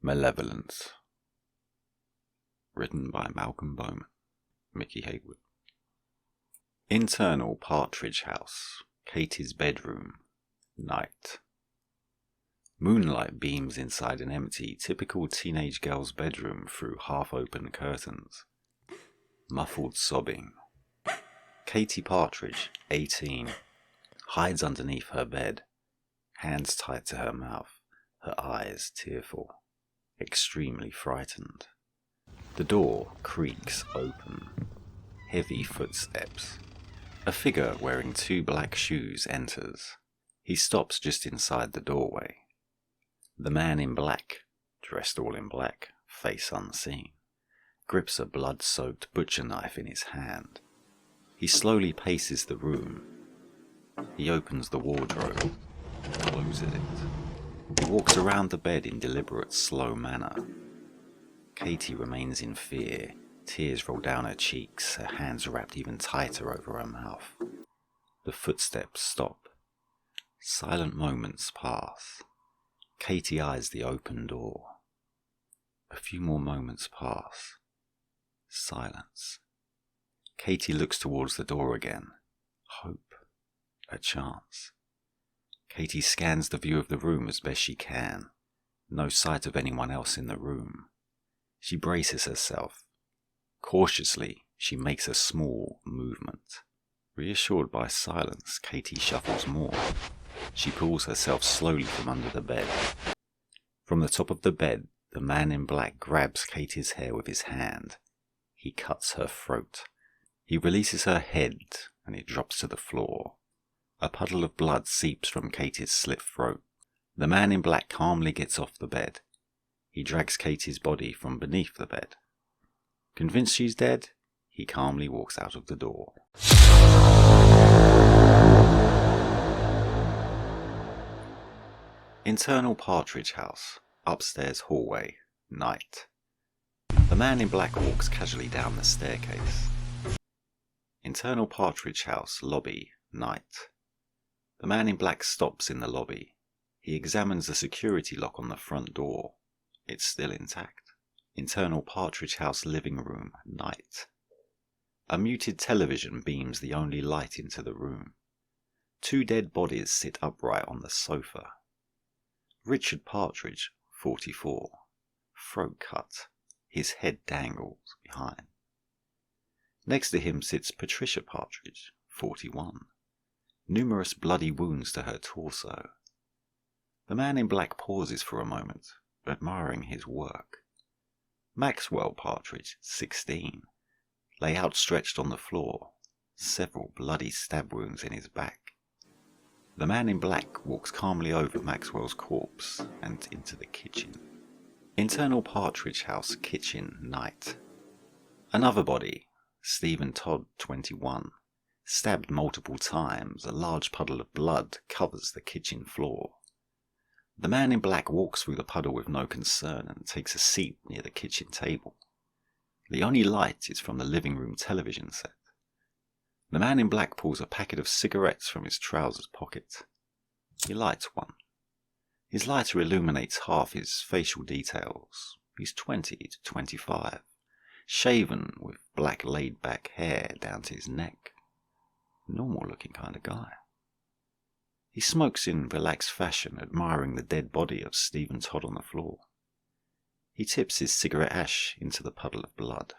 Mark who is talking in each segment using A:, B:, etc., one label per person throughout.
A: Malevolent. Written by Bowman. Mickey Haywood. Internal Partridge House. Katie's bedroom. Night. Moonlight beams inside an empty, typical teenage girl's bedroom through half-open curtains. Muffled sobbing. Katie Partridge, 18, hides underneath her bed, hands tight to her mouth, her eyes tearful, extremely frightened. The door creaks open. Heavy footsteps. A figure wearing 2 black shoes enters. He stops just inside the doorway. The man in black, dressed all in black, face unseen, grips a blood-soaked butcher knife in his hand. He slowly paces the room. He opens the wardrobe, closes it. He walks around the bed in deliberate, slow manner. Katie remains in fear. Tears roll down her cheeks, her hands wrapped even tighter over her mouth. The footsteps stop. Silent moments pass. Katie eyes the open door. A few more moments pass. Silence. Katie looks towards the door again. Hope. A chance. Katie scans the view of the room as best she can. No sight of anyone else in the room. She braces herself. Cautiously, she makes a small movement. Reassured by silence, Katie shuffles more. She pulls herself slowly from under the bed. From the top of the bed, the man in black grabs Katie's hair with his hand. He cuts her throat. He releases her head, and it drops to the floor. A puddle of blood seeps from Katie's slit throat. The man in black calmly gets off the bed. He drags Katie's body from beneath the bed. Convinced she's dead, he calmly walks out of the door. Internal Partridge House. Upstairs hallway. Night. The man in black walks casually down the staircase. Internal Partridge House. Lobby. Night. The man in black stops in the lobby. He examines the security lock on the front door. It's still intact. Internal Partridge House living room. Night. A muted television beams the only light into the room. 2 dead bodies sit upright on the sofa. Richard Partridge, 44. Throat cut. His head dangles behind. Next to him sits Patricia Partridge, 41. Numerous bloody wounds to her torso. The man in black pauses for a moment, admiring his work. Maxwell Partridge, 16, lay outstretched on the floor, several bloody stab wounds in his back. The man in black walks calmly over Maxwell's corpse and into the kitchen. Internal Partridge House kitchen. Night. Another body, Stephen Todd, 21, stabbed multiple times. A large puddle of blood covers the kitchen floor. The man in black walks through the puddle with no concern and takes a seat near the kitchen table. The only light is from the living room television set. The man in black pulls a packet of cigarettes from his trousers pocket. He lights one. His lighter illuminates half his facial details. He's 20 to 25, shaven with black laid-back hair down to his neck. Normal-looking kind of guy. He smokes in relaxed fashion, admiring the dead body of Stephen Todd on the floor. He tips his cigarette ash into the puddle of blood.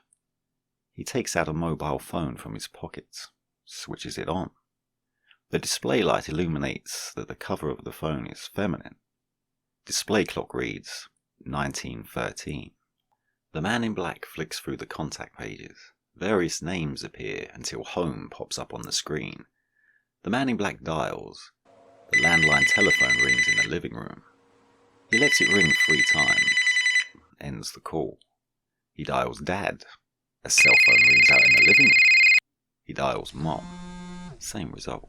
A: He takes out a mobile phone from his pocket, switches it on. The display light illuminates that the cover of the phone is feminine. Display clock reads 1913. The man in black flicks through the contact pages. Various names appear until home pops up on the screen. The man in black dials. The landline telephone rings in the living room. He lets it ring 3 times. Ends the call. He dials Dad. A cell phone rings out in the living room. He dials Mom. Same result.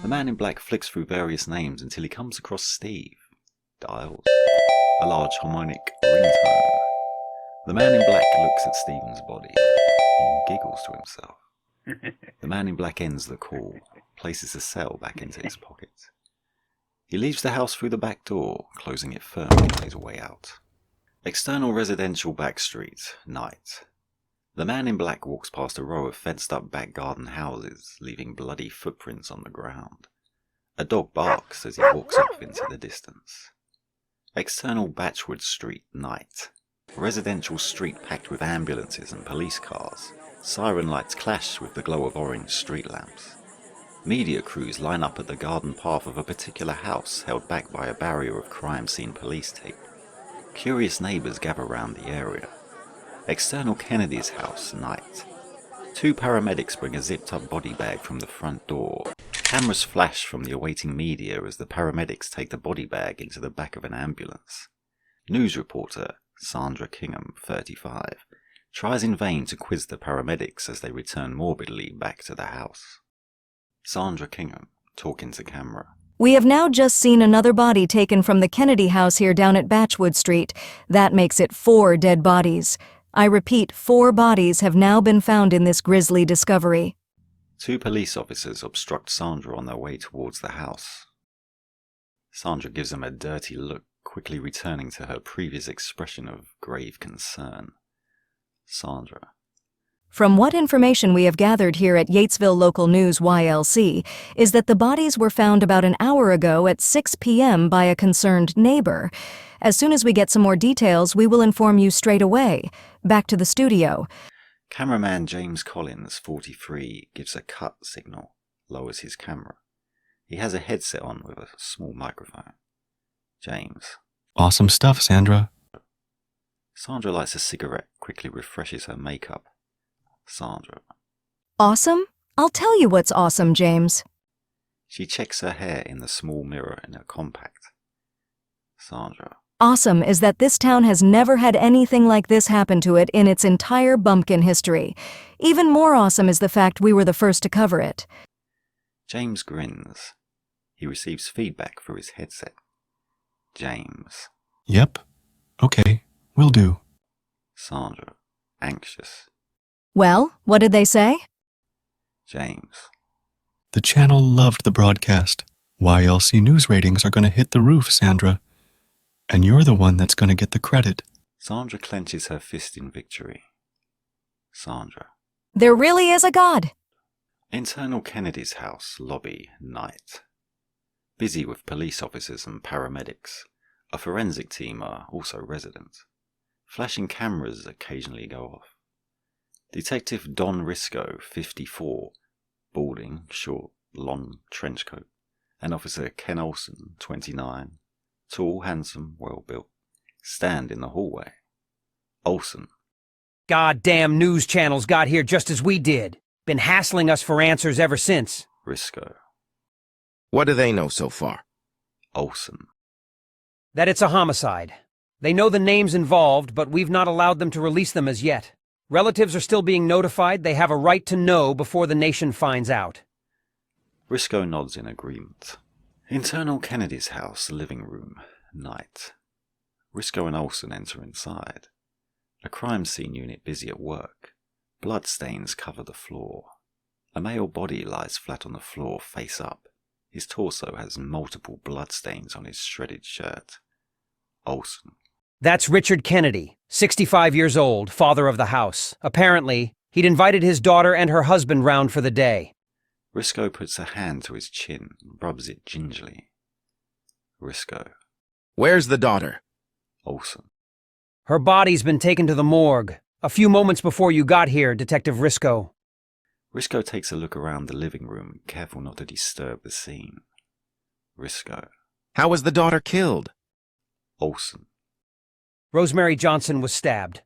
A: The man in black flicks through various names until he comes across Steve. Dials. A large harmonic ringtone. The man in black looks at Stephen's body. He giggles to himself. The man in black ends the call, places the cell back into his pocket. He leaves the house through the back door, closing it firmly on his way out. External residential back street, night. The man in black walks past a row of fenced-up back garden houses, leaving bloody footprints on the ground. A dog barks as he walks off into the distance. External Batchwood Street, night. Residential street packed with ambulances and police cars. Siren lights clash with the glow of orange street lamps. Media crews line up at the garden path of a particular house held back by a barrier of crime scene police tape. Curious neighbours gather round the area. External Kennedy's house, night. Two paramedics bring a zipped-up body bag from the front door. Cameras flash from the awaiting media as the paramedics take the body bag into the back of an ambulance. News reporter, Sandra Kingham, 35, tries in vain to quiz the paramedics as they return morbidly back to the house. Sandra Kingham, talking to camera.
B: We have now just seen another body taken from the Kennedy house here down at Batchwood Street. That makes it 4 dead bodies. I repeat, 4 bodies have now been found in this grisly discovery.
A: 2 police officers obstruct Sandra on their way towards the house. Sandra gives them a dirty look, quickly returning to her previous expression of grave concern. Sandra.
B: From what information we have gathered here at Yatesville Local News YLC is that the bodies were found about an hour ago at 6 p.m. by a concerned neighbor. As soon as we get some more details, we will inform you straight away. Back to the studio.
A: Cameraman James Collins, 43, gives a cut signal, lowers his camera. He has a headset on with a small microphone. James.
C: Awesome stuff, Sandra.
A: Sandra lights a cigarette, quickly refreshes her makeup. Sandra.
B: Awesome? I'll tell you what's awesome, James.
A: She checks her hair in the small mirror in her compact. Sandra.
B: Awesome is that this town has never had anything like this happen to it in its entire bumpkin history. Even more awesome is the fact we were the first to cover it.
A: James grins. He receives feedback through his headset. James.
C: Yep. Okay, will do.
A: Sandra. Anxious.
B: Well, what did they say?
A: James.
C: The channel loved the broadcast. YLC news ratings are going to hit the roof, Sandra. And you're the one that's going to get the credit.
A: Sandra clenches her fist in victory. Sandra.
B: There really is a God.
A: Internal Kennedy's house, lobby, night. Busy with police officers and paramedics. A forensic team are also resident. Flashing cameras occasionally go off. Detective Don Risco, 54, balding, short, long trench coat, and Officer Ken Olson, 29, tall, handsome, well-built, stand in the hallway. Olson.
D: Goddamn news channels got here just as we did. Been hassling us for answers ever since.
A: Risco.
E: What do they know so far?
A: Olson.
D: That it's a homicide. They know the names involved, but we've not allowed them to release them as yet. Relatives are still being notified. They have a right to know before the nation finds out.
A: Risco nods in agreement. Internal Kennedy's house, living room, night. Risco and Olson enter inside. A crime scene unit busy at work. Bloodstains cover the floor. A male body lies flat on the floor, face up. His torso has multiple bloodstains on his shredded shirt. Olson.
D: That's Richard Kennedy, 65 years old, father of the house. Apparently, he'd invited his daughter and her husband round for the day.
A: Risco puts a hand to his chin and rubs it gingerly. Risco.
E: Where's the daughter?
A: Olson.
D: Her body's been taken to the morgue. A few moments before you got here, Detective Risco.
A: Risco takes a look around the living room, careful not to disturb the scene. Risco.
E: How was the daughter killed?
A: Olson.
D: Rosemary Johnson was stabbed.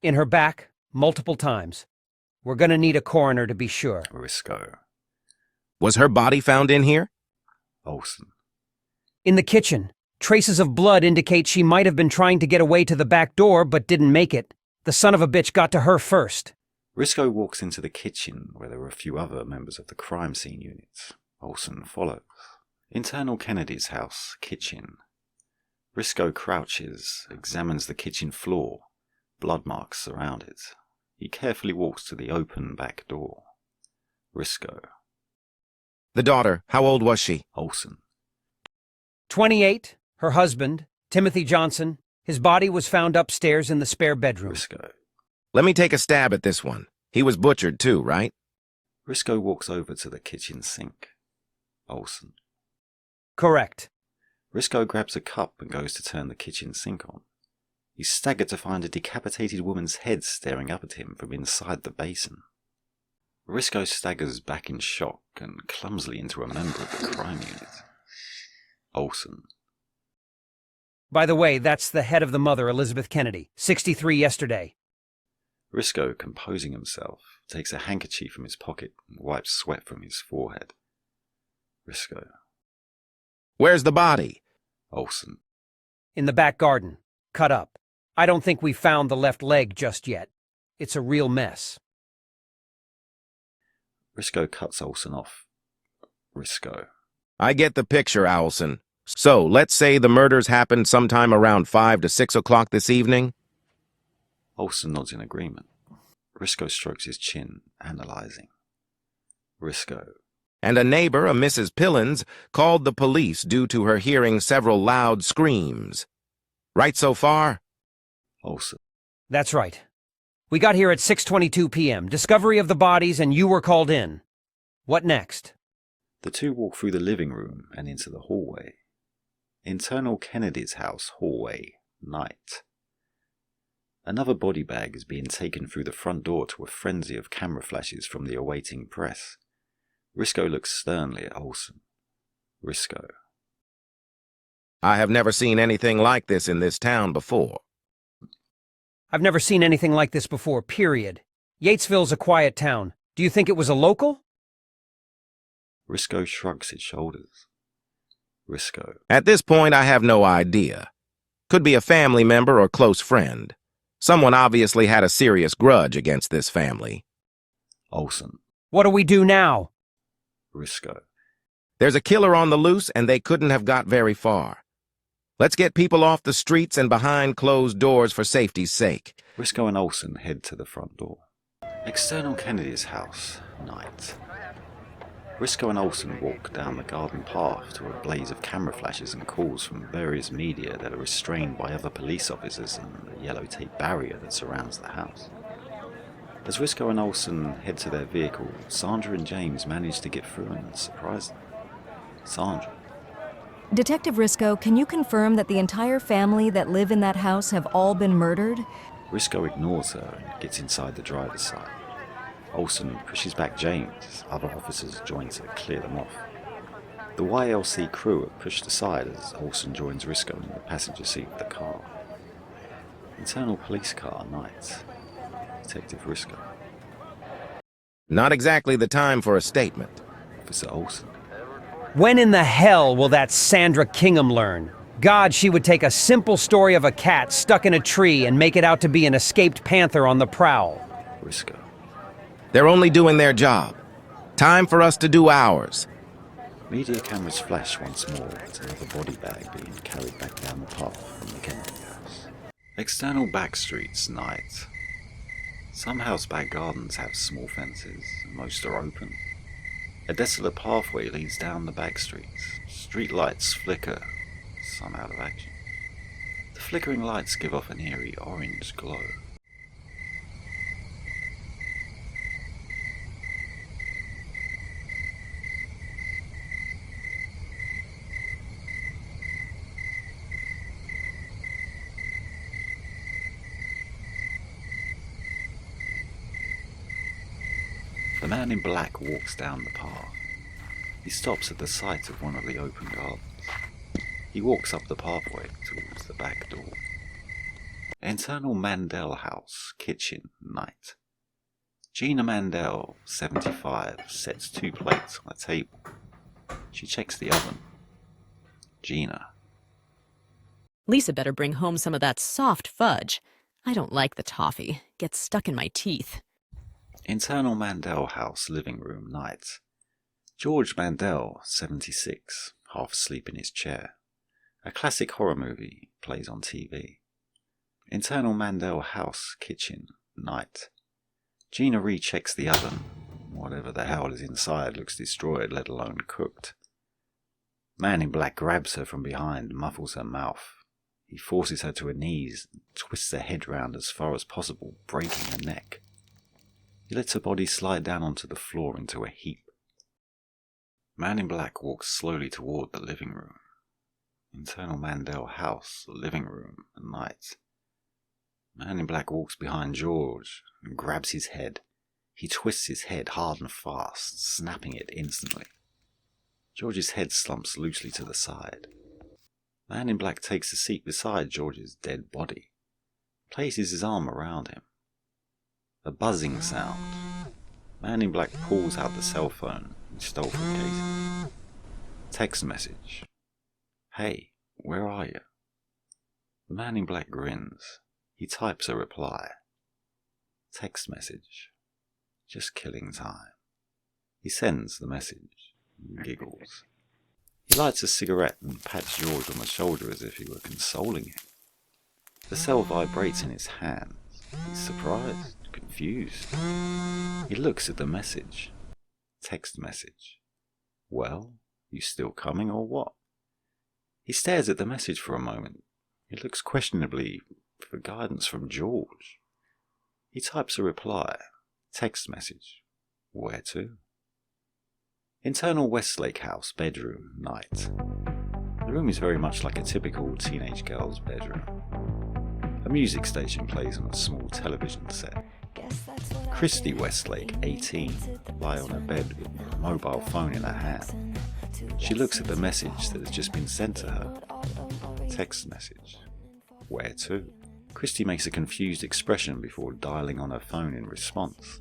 D: In her back, multiple times. We're gonna need a coroner to be sure.
A: Risco.
E: Was her body found in here?
A: Olson.
D: In the kitchen, traces of blood indicate she might have been trying to get away to the back door but didn't make it. The son of a bitch got to her first.
A: Risco walks into the kitchen where there are a few other members of the crime scene unit. Olson follows. Internal Kennedy's house, kitchen. Risco crouches, examines the kitchen floor. Blood marks surround it. He carefully walks to the open back door. Risco.
E: The daughter, how old was she?
A: Olson.
D: 28, her husband, Timothy Johnson, His body was found upstairs in the spare bedroom.
A: Risco.
E: Let me take a stab at this one. He was butchered too, right?
A: Risco walks over to the kitchen sink. Olsen.
D: Correct.
A: Risco grabs a cup and goes to turn the kitchen sink on. He's staggered to find a decapitated woman's head staring up at him from inside the basin. Risco staggers back in shock and clumsily into a member of the crime unit. Olsen.
D: By the way, that's the head of the mother, Elizabeth Kennedy, 63 yesterday.
A: Risco, composing himself, takes a handkerchief from his pocket and wipes sweat from his forehead. Risco.
E: Where's the body?
A: Olsen.
D: In the back garden, cut up. I don't think we found the left leg just yet. It's a real mess.
A: Risco cuts Olsen off. Risco.
E: I get the picture, Owlson. So, let's say the murders happened sometime around 5 to 6 o'clock this evening?
A: Olsen nods in agreement. Risco strokes his chin, analyzing. Risco.
E: And a neighbor, a Mrs. Pillins, called the police due to her hearing several loud screams. Right so far?
A: Olsen.
D: That's right. We got here at 6:22 p.m. Discovery of the bodies, and you were called in. What next?
A: The two walk through the living room and into the hallway. Internal Kennedy's house hallway, night. Another body bag is being taken through the front door to a frenzy of camera flashes from the awaiting press. Risco looks sternly at Olsen. Risco.
E: I have never seen anything like this in this town before.
D: I've never seen anything like this before, period. Yatesville's a quiet town. Do you think it was a local?
A: Risco shrugs his shoulders. Risco.
E: At this point, I have no idea. Could be a family member or close friend. Someone obviously had a serious grudge against this family.
A: Olsen.
D: What do we do now?
A: Risco.
E: There's a killer on the loose, and they couldn't have got very far. Let's get people off the streets and behind closed doors for safety's sake.
A: Risco and Olsen head to the front door. External Kennedy's house, night. Risco and Olsen walk down the garden path to a blaze of camera flashes and calls from various media that are restrained by other police officers and the yellow tape barrier that surrounds the house. As Risco and Olsen head to their vehicle, Sandra and James manage to get through and surprise them. Sandra.
B: Detective Risco, can you confirm that the entire family that live in that house have all been murdered?
A: Risco ignores her and gets inside the driver's side. Olsen pushes back James as other officers join to clear them off. The YLC crew are pushed aside as Olsen joins Risco in the passenger seat of the car. Internal police car, night. Detective Risco.
E: Not exactly the time for a statement.
A: Officer Olsen.
D: When in the hell will that Sandra Kingham learn? God, she would take a simple story of a cat stuck in a tree and make it out to be an escaped panther on the prowl.
A: Risco.
E: They're only doing their job. Time for us to do ours.
A: Media cameras flash once more at another body bag being carried back down the path from the Kennedy house. External back streets, night. Some house back gardens have small fences, and most are open. A desolate pathway leads down the back streets. Street lights flicker, some out of action. The flickering lights give off an eerie orange glow. The man in black walks down the path. He stops at the sight of one of the open gardens. He walks up the pathway towards the back door. Internal Mandel house, kitchen, night. Gina Mandel, 75, sets 2 plates on a table. She checks the oven. Gina.
F: Lisa better bring home some of that soft fudge. I don't like the toffee. Gets stuck in my teeth.
A: Internal Mandel house, living room, night. George Mandel, 76, half asleep in his chair. A classic horror movie plays on TV. Internal Mandel house, kitchen, night. Gina rechecks the oven. Whatever the hell is inside looks destroyed, let alone cooked. Man in black grabs her from behind, muffles her mouth. He forces her to her knees and twists her head round as far as possible, breaking her neck. He lets her body slide down onto the floor into a heap. Man in Black walks slowly toward the living room. Internal Mandel house, living room, at night. Man in Black walks behind George and grabs his head. He twists his head hard and fast, snapping it instantly. George's head slumps loosely to the side. Man in Black takes a seat beside George's dead body, places his arm around him. A buzzing sound. Man in Black pulls out the cell phone he stole from Katie. Text message. Hey, where are you? The Man in Black grins. He types a reply. Text message. Just killing time. He sends the message and giggles. He lights a cigarette and pats George on the shoulder as if he were consoling him. The cell vibrates in his hands. He's surprised, confused. He looks at the message. Text message. Well, you still coming or what? He stares at the message for a moment. It looks questionably for guidance from George. He types a reply. Text message. Where to? Internal Westlake house, bedroom, night. The room is very much like a typical teenage girl's bedroom. A music station plays on a small television set. Christy Westlake, 18, lie on her bed with a mobile phone in her hand. She looks at the message that has just been sent to her. Text message. Where to? Christy makes a confused expression before dialing on her phone in response.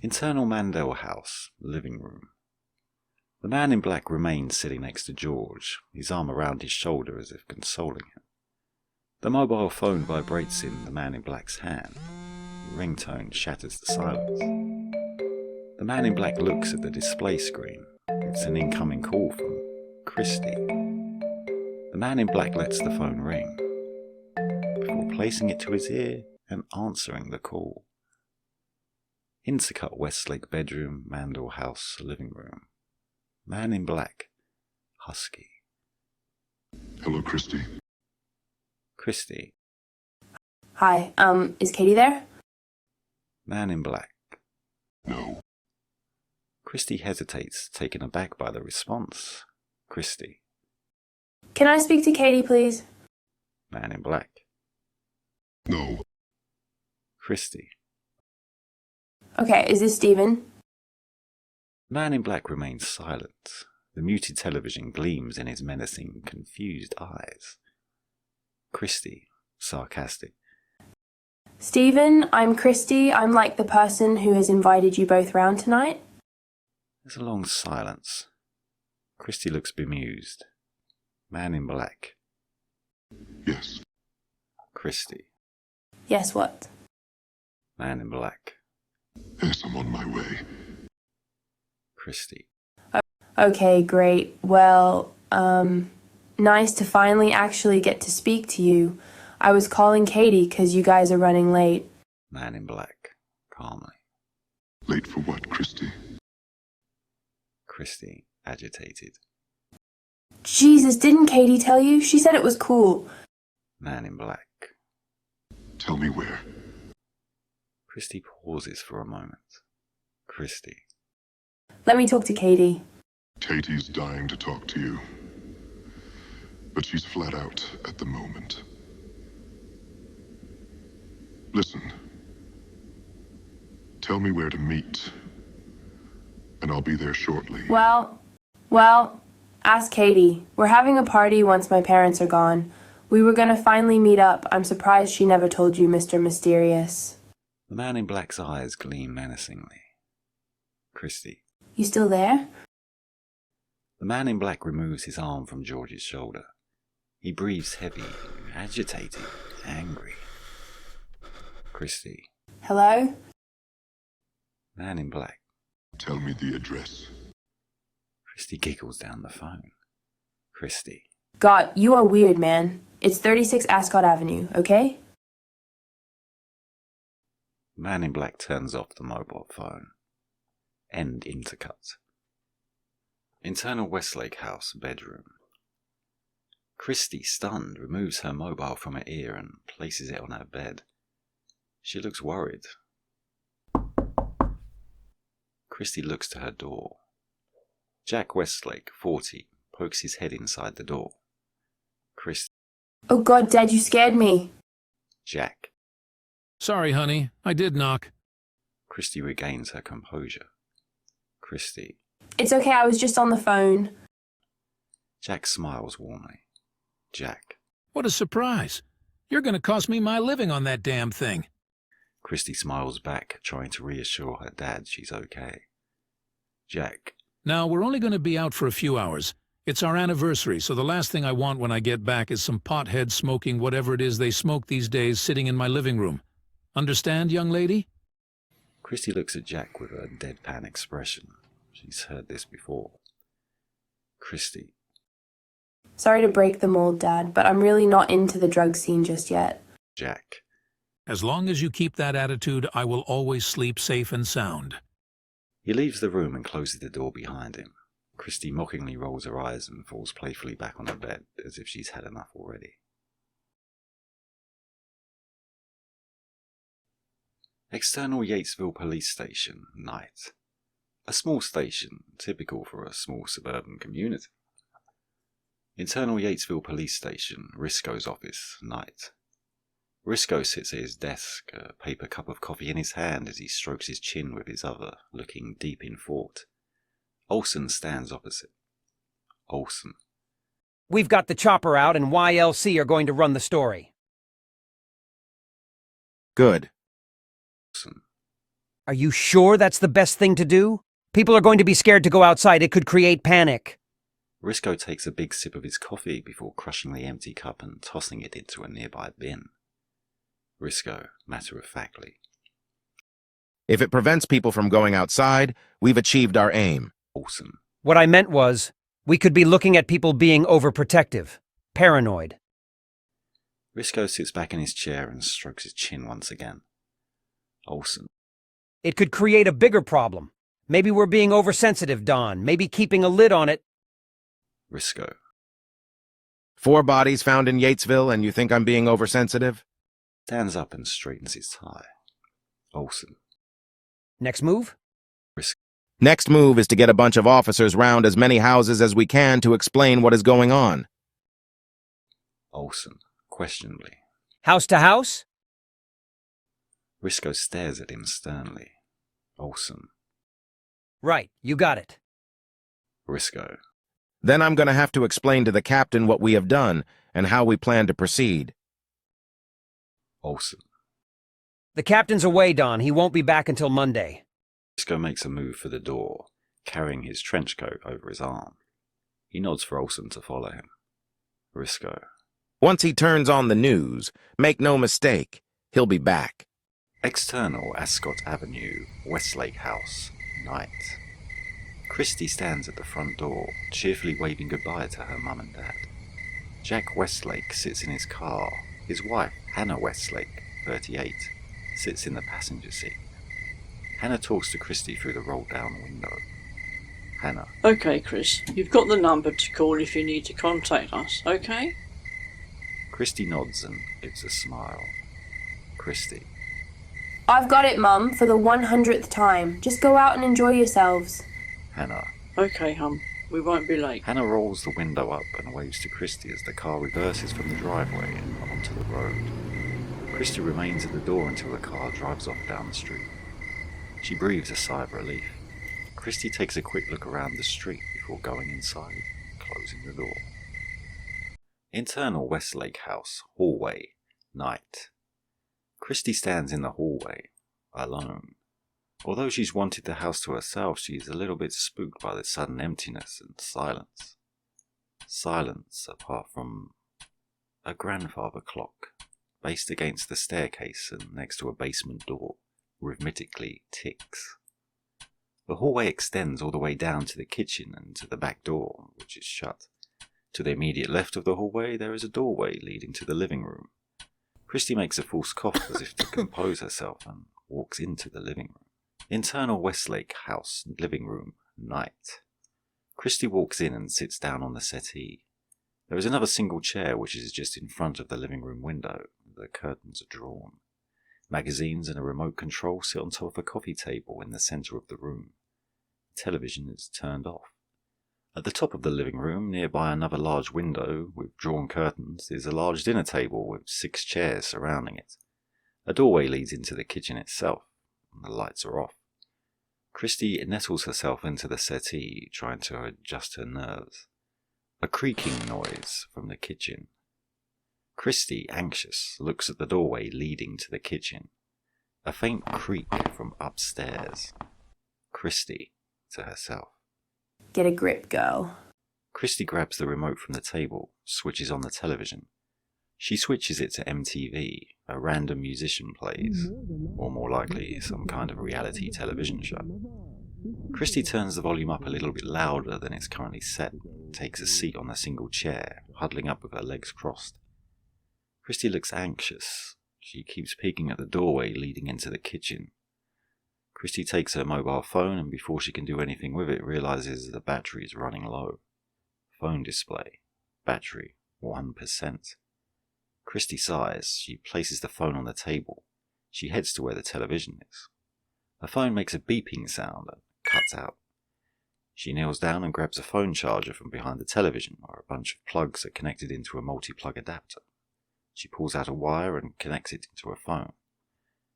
A: Internal Mandel house, living room. The Man in Black remains sitting next to George, his arm around his shoulder as if consoling him. The mobile phone vibrates in the Man in Black's hand. The ringtone shatters the silence. The Man in Black looks at the display screen. It's an incoming call from Christy. The Man in Black lets the phone ring, before placing it to his ear and answering the call. Intercut Westlake bedroom, Mandel house, living room. Man in Black, husky.
G: Hello, Christy.
A: Christy.
H: Hi, is Katie there?
A: Man in Black.
G: No.
A: Christy hesitates, taken aback by the response. Christy.
H: Can I speak to Katie, please?
A: Man in Black.
G: No.
A: Christy.
H: Okay, is this Steven?
A: Man in Black remains silent. The muted television gleams in his menacing, confused eyes. Christy, sarcastic.
H: Steven, I'm Christy. I'm like the person who has invited you both round tonight.
A: There's a long silence. Christy looks bemused. Man in Black.
G: Yes.
A: Christy.
H: Yes, what?
A: Man in Black.
G: Yes, I'm on my way.
A: Christy.
H: Okay, great. Well, nice to finally actually get to speak to you. I was calling Katie 'cause you guys are running late.
A: Man in Black, calmly.
G: Late for what, Christy?
A: Christy, agitated.
H: Jesus, didn't Katie tell you? She said it was cool.
A: Man in Black.
G: Tell me where.
A: Christy pauses for a moment. Christy.
H: Let me talk to Katie.
G: Katie's dying to talk to you. But she's flat out at the moment. Listen. Tell me where to meet. And I'll be there shortly.
H: Well, ask Katie. We're having a party once my parents are gone. We were gonna finally meet up. I'm surprised she never told you, Mr. Mysterious.
A: The Man in Black's eyes gleam menacingly. Christy.
H: You still there?
A: The Man in Black removes his arm from George's shoulder. He breathes heavy, agitated, angry. Christy.
H: Hello?
A: Man in Black.
G: Tell me the address.
A: Christy giggles down the phone. Christy.
H: God, you are weird, man. It's 36 Ascot Avenue, okay?
A: Man in Black turns off the mobile phone. End intercut. Internal Westlake house, bedroom. Christy, stunned, removes her mobile from her ear and places it on her bed. She looks worried. Christy looks to her door. Jack Westlake, 40, pokes his head inside the door. Christy.
H: Oh God, Dad, you scared me.
A: Jack.
I: Sorry, honey. I did knock.
A: Christy regains her composure. Christy.
H: It's okay, I was just on the phone.
A: Jack smiles warmly. Jack.
I: What a surprise. You're going to cost me my living on that damn thing.
A: Christy smiles back, trying to reassure her dad she's okay. Jack.
I: Now, we're only going to be out for a few hours. It's our anniversary, so the last thing I want when I get back is some pothead smoking whatever it is they smoke these days sitting in my living room. Understand, young lady?
A: Christy looks at Jack with a deadpan expression. She's heard this before. Christy.
H: Sorry to break the mold, Dad, but I'm really not into the drug scene just yet.
A: Jack.
I: As long as you keep that attitude, I will always sleep safe and sound.
A: He leaves the room and closes the door behind him. Christy mockingly rolls her eyes and falls playfully back on her bed, as if she's had enough already. External Yatesville Police Station, night. A small station, typical for a small suburban community. Internal Yatesville Police Station, Risco's office, night. Risco sits at his desk, a paper cup of coffee in his hand as he strokes his chin with his other, looking deep in thought. Olsen stands opposite. Olsen.
D: We've got the chopper out and YLC are going to run the story.
E: Good.
A: Olsen.
D: Are you sure that's the best thing to do? People are going to be scared to go outside. It could create panic.
A: Risco takes a big sip of his coffee before crushing the empty cup and tossing it into a nearby bin. Risco, matter-of-factly.
E: If it prevents people from going outside, we've achieved our aim.
A: Olsen.
D: What I meant was, we could be looking at people being overprotective, paranoid.
A: Risco sits back in his chair and strokes his chin once again. Olsen.
D: It could create a bigger problem. Maybe we're being oversensitive, Don. Maybe keeping a lid on it.
A: Risco.
E: 4 bodies found in Yatesville, and you think I'm being oversensitive?
A: Stands up and straightens his tie. Olsen.
D: Next move?
E: Next move is to get a bunch of officers round as many houses as we can to explain what is going on.
A: Olsen, questionably.
D: House to house?
A: Risco stares at him sternly. Olsen.
D: Right, you got it.
A: Risco.
E: Then I'm going to have to explain to the captain what we have done and how we plan to proceed.
A: Olsen.
D: The captain's away, Don. He won't be back until Monday.
A: Risco makes a move for the door, carrying his trench coat over his arm. He nods for Olsen to follow him. Risco.
E: Once he turns on the news, make no mistake, he'll be back.
A: External Ascot Avenue, Westlake House, night. Christy stands at the front door, cheerfully waving goodbye to her mum and dad. Jack Westlake sits in his car. His wife, Hannah Westlake, 38, sits in the passenger seat. Hannah talks to Christy through the roll-down window. Hannah.
J: Okay, Chris, you've got the number to call if you need to contact us, okay?
A: Christy nods and gives a smile. Christy.
H: I've got it, Mum, for the 100th time. Just go out and enjoy yourselves.
A: Hannah.
J: Okay, hon, we won't be late.
A: Hannah rolls the window up and waves to Christy as the car reverses from the driveway and onto the road. Christy remains at the door until the car drives off down the street. She breathes a sigh of relief. Christy takes a quick look around the street before going inside, closing the door. Internal Westlake House, hallway, night. Christy stands in the hallway, alone. Although she's wanted the house to herself, she's a little bit spooked by the sudden emptiness and silence. Silence apart from a grandfather clock, based against the staircase and next to a basement door, rhythmically ticks. The hallway extends all the way down to the kitchen and to the back door, which is shut. To the immediate left of the hallway, there is a doorway leading to the living room. Christy makes a false cough as if to compose herself and walks into the living room. Internal Westlake House, living room, night. Christy walks in and sits down on the settee. There is another single chair which is just in front of the living room window. The curtains are drawn. Magazines and a remote control sit on top of a coffee table in the centre of the room. The television is turned off. At the top of the living room, nearby another large window with drawn curtains, is a large dinner table with 6 chairs surrounding it. A doorway leads into the kitchen itself, and the lights are off. Christy nettles herself into the settee, trying to adjust her nerves. A creaking noise from the kitchen. Christy, anxious, looks at the doorway leading to the kitchen. A faint creak from upstairs. Christy, to herself.
H: Get a grip, girl.
A: Christy grabs the remote from the table, switches on the television. She switches it to MTV. A random musician plays, or more likely, some kind of reality television show. Christy turns the volume up a little bit louder than it's currently set, takes a seat on a single chair, huddling up with her legs crossed. Christy looks anxious. She keeps peeking at the doorway leading into the kitchen. Christy takes her mobile phone, and before she can do anything with it, realizes the battery is running low. Phone display. Battery 1%. Christy sighs. She places the phone on the table. She heads to where the television is. Her phone makes a beeping sound and cuts out. She kneels down and grabs a phone charger from behind the television, where a bunch of plugs are connected into a multi-plug adapter. She pulls out a wire and connects it into her phone.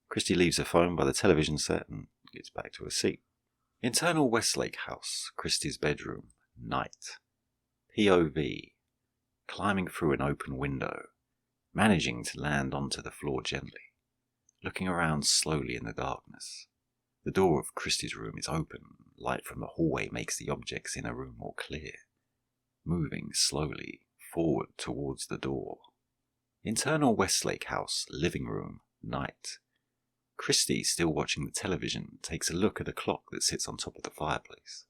A: Christy leaves her phone by the television set and gets back to her seat. Internal Westlake House, Christy's bedroom, night. POV. Climbing through an open window, managing to land onto the floor gently, looking around slowly in the darkness. The door of Christy's room is open. Light from the hallway makes the objects in her room more clear. Moving slowly forward towards the door. Internal Westlake House, living room, night. Christy, still watching the television, takes a look at a clock that sits on top of the fireplace.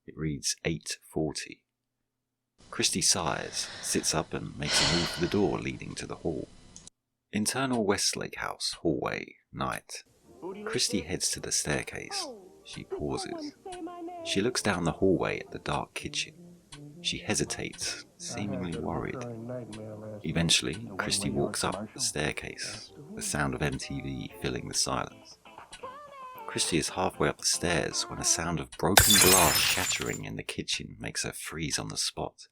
A: It reads 8:40. Christy sighs, sits up and makes a move for the door leading to the hall. Internal Westlake House, hallway, night. Christy heads to the staircase. She pauses. She looks down the hallway at the dark kitchen. She hesitates, seemingly worried. Eventually, Christy walks up the staircase, the sound of MTV filling the silence. Christy is halfway up the stairs when a sound of broken glass shattering in the kitchen makes her freeze on the spot.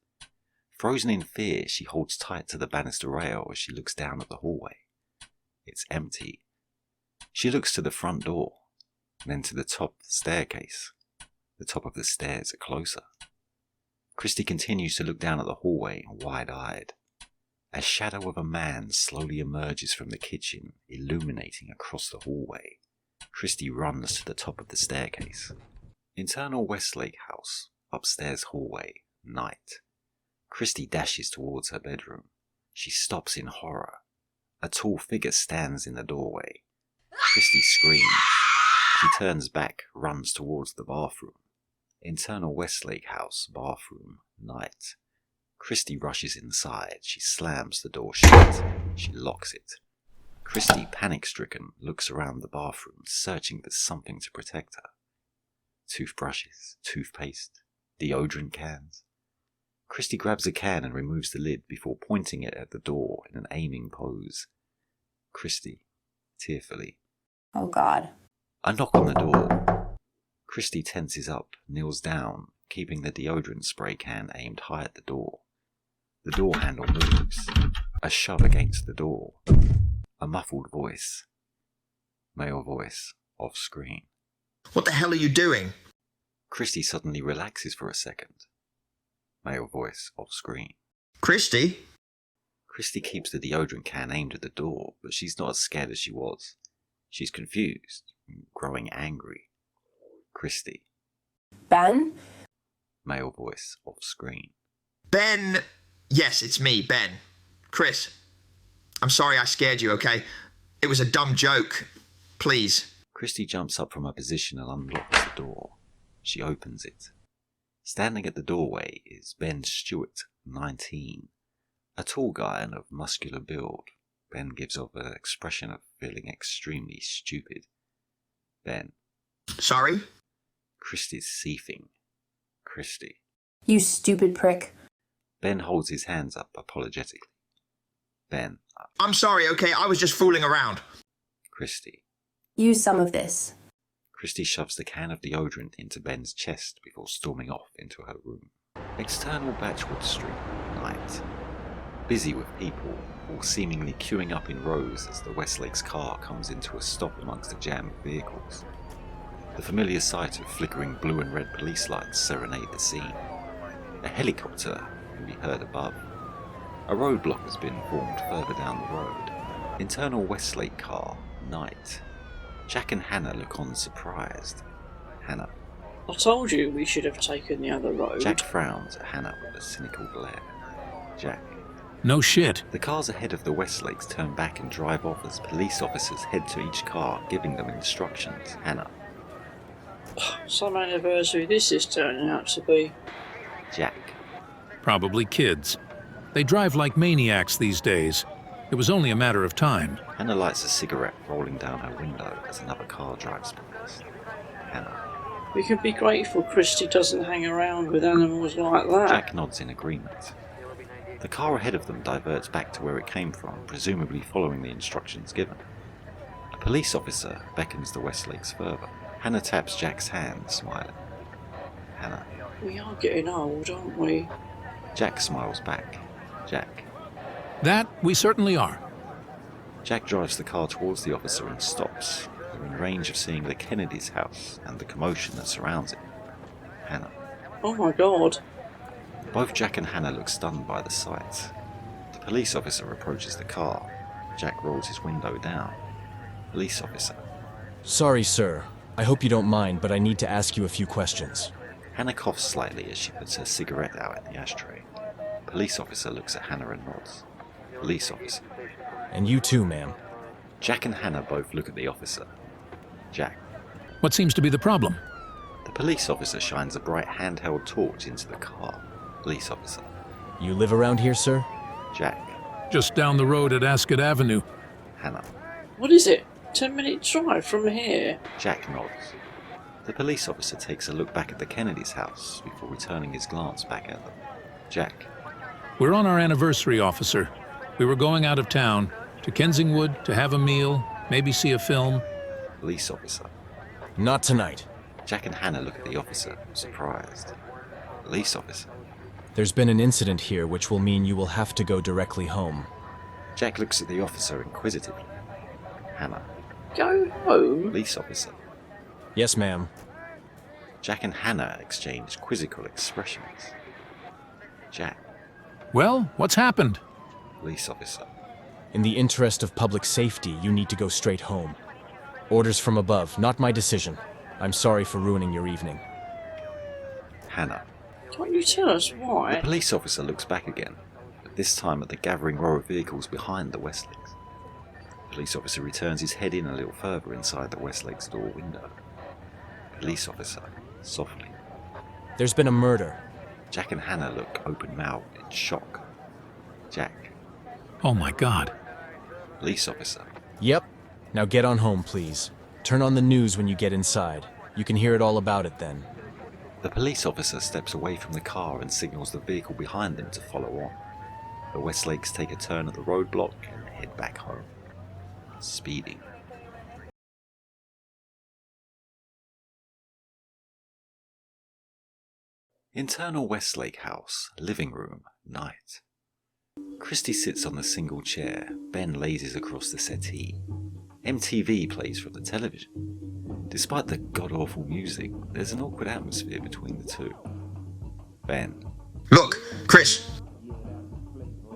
A: Frozen in fear, she holds tight to the banister rail as she looks down at the hallway. It's empty. She looks to the front door, then to the top of the staircase. The top of the stairs are closer. Christy continues to look down at the hallway, wide-eyed. A shadow of a man slowly emerges from the kitchen, illuminating across the hallway. Christy runs to the top of the staircase. Internal Westlake House, upstairs hallway, night. Christy dashes towards her bedroom. She stops in horror. A tall figure stands in the doorway. Christy screams. She turns back, runs towards the bathroom. Internal Westlake House, bathroom, night. Christy rushes inside. She slams the door shut. She locks it. Christy, panic-stricken, looks around the bathroom, searching for something to protect her. Toothbrushes, toothpaste, deodorant cans. Christy grabs a can and removes the lid before pointing it at the door in an aiming pose. Christy, tearfully.
H: Oh, God.
A: A knock on the door. Christy tenses up, kneels down, keeping the deodorant spray can aimed high at the door. The door handle moves. A shove against the door. A muffled voice. Male voice, off screen.
K: What the hell are you doing?
A: Christy suddenly relaxes for a second. Male voice, off screen.
K: Christy?
A: Christy keeps the deodorant can aimed at the door, but she's not as scared as she was. She's confused, growing angry. Christy.
H: Ben?
A: Male voice, off screen.
K: Ben? Yes, it's me, Ben. Chris. I'm sorry I scared you, okay? It was a dumb joke. Please.
A: Christy jumps up from her position and unlocks the door. She opens it. Standing at the doorway is Ben Stewart, 19. A tall guy and of muscular build. Ben gives off an expression of feeling extremely stupid. Ben.
K: Sorry?
A: Christy's seething. Christy.
H: You stupid prick.
A: Ben holds his hands up apologetically. Ben.
K: I'm sorry, okay? I was just fooling around.
A: Christy.
H: Use some of this.
A: Christy shoves the can of deodorant into Ben's chest before storming off into her room. External Batchwood Street, night. Busy with people, all seemingly queuing up in rows as the Westlake's car comes into a stop amongst a jam of vehicles. The familiar sight of flickering blue and red police lights serenade the scene. A helicopter can be heard above. A roadblock has been formed further down the road. Internal Westlake car, night. Jack and Hannah look on surprised. Hannah.
J: I told you we should have taken the other road.
A: Jack frowns at Hannah with a cynical glare. Jack.
I: No shit.
A: The cars ahead of the Westlakes turn back and drive off as police officers head to each car, giving them instructions. Hannah.
J: Some anniversary this is turning out to be.
A: Jack.
I: Probably kids. They drive like maniacs these days. It was only a matter of time.
A: Hannah lights a cigarette, rolling down her window as another car drives past. Hannah.
J: We can be grateful Christy doesn't hang around with animals like that.
A: Jack nods in agreement. The car ahead of them diverts back to where it came from, presumably following the instructions given. A police officer beckons the Westlakes further. Hannah taps Jack's hand, smiling. Hannah.
J: We are getting old, aren't we?
A: Jack smiles back. Jack.
I: That we certainly are.
A: Jack drives the car towards the officer and stops. They're in range of seeing the Kennedy's house and the commotion that surrounds it. Hannah.
J: Oh my god.
A: Both Jack and Hannah look stunned by the sight. The police officer approaches the car. Jack rolls his window down. Police officer.
L: Sorry, sir. I hope you don't mind, but I need to ask you a few questions.
A: Hannah coughs slightly as she puts her cigarette out in the ashtray. Police officer looks at Hannah and nods. Police officer.
L: And you too, ma'am.
A: Jack and Hannah both look at the officer. Jack.
I: What seems to be the problem?
A: The police officer shines a bright handheld torch into the car. Police officer.
L: You live around here, sir?
A: Jack.
I: Just down the road at Ascot Avenue.
A: Hannah.
J: What is it? 10-minute drive from here.
A: Jack nods. The police officer takes a look back at the Kennedy's house before returning his glance back at them. Jack.
I: We're on our anniversary, officer. We were going out of town, to Kensingwood, to have a meal, maybe see a film.
A: Police officer.
L: Not tonight.
A: Jack and Hannah look at the officer, surprised. Police officer.
L: There's been an incident here which will mean you will have to go directly home.
A: Jack looks at the officer inquisitively. Hannah.
J: Go home?
A: Police officer.
L: Yes, ma'am.
A: Jack and Hannah exchange quizzical expressions. Jack.
I: Well, what's happened?
A: Police officer.
L: In the interest of public safety, you need to go straight home. Orders from above, not my decision. I'm sorry for ruining your evening.
A: Hannah.
J: Can't you tell us why?
A: The police officer looks back again, but this time at the gathering row of vehicles behind the Westlakes. The police officer returns his head in a little further inside the Westlake's door window. Police officer, softly.
L: There's been a murder.
A: Jack and Hannah look open-mouthed in shock. Jack.
I: Oh my God.
A: Police officer.
L: Yep. Now get on home, please. Turn on the news when you get inside. You can hear it all about it then.
A: The police officer steps away from the car and signals the vehicle behind them to follow on. The Westlakes take a turn at the roadblock and head back home. Speeding. Internal Westlake house, living room, night. Christy sits on the single chair. Ben lazes across the settee. MTV plays from the television. Despite the god-awful music, there's an awkward atmosphere between the two. Ben.
K: Look, Chris.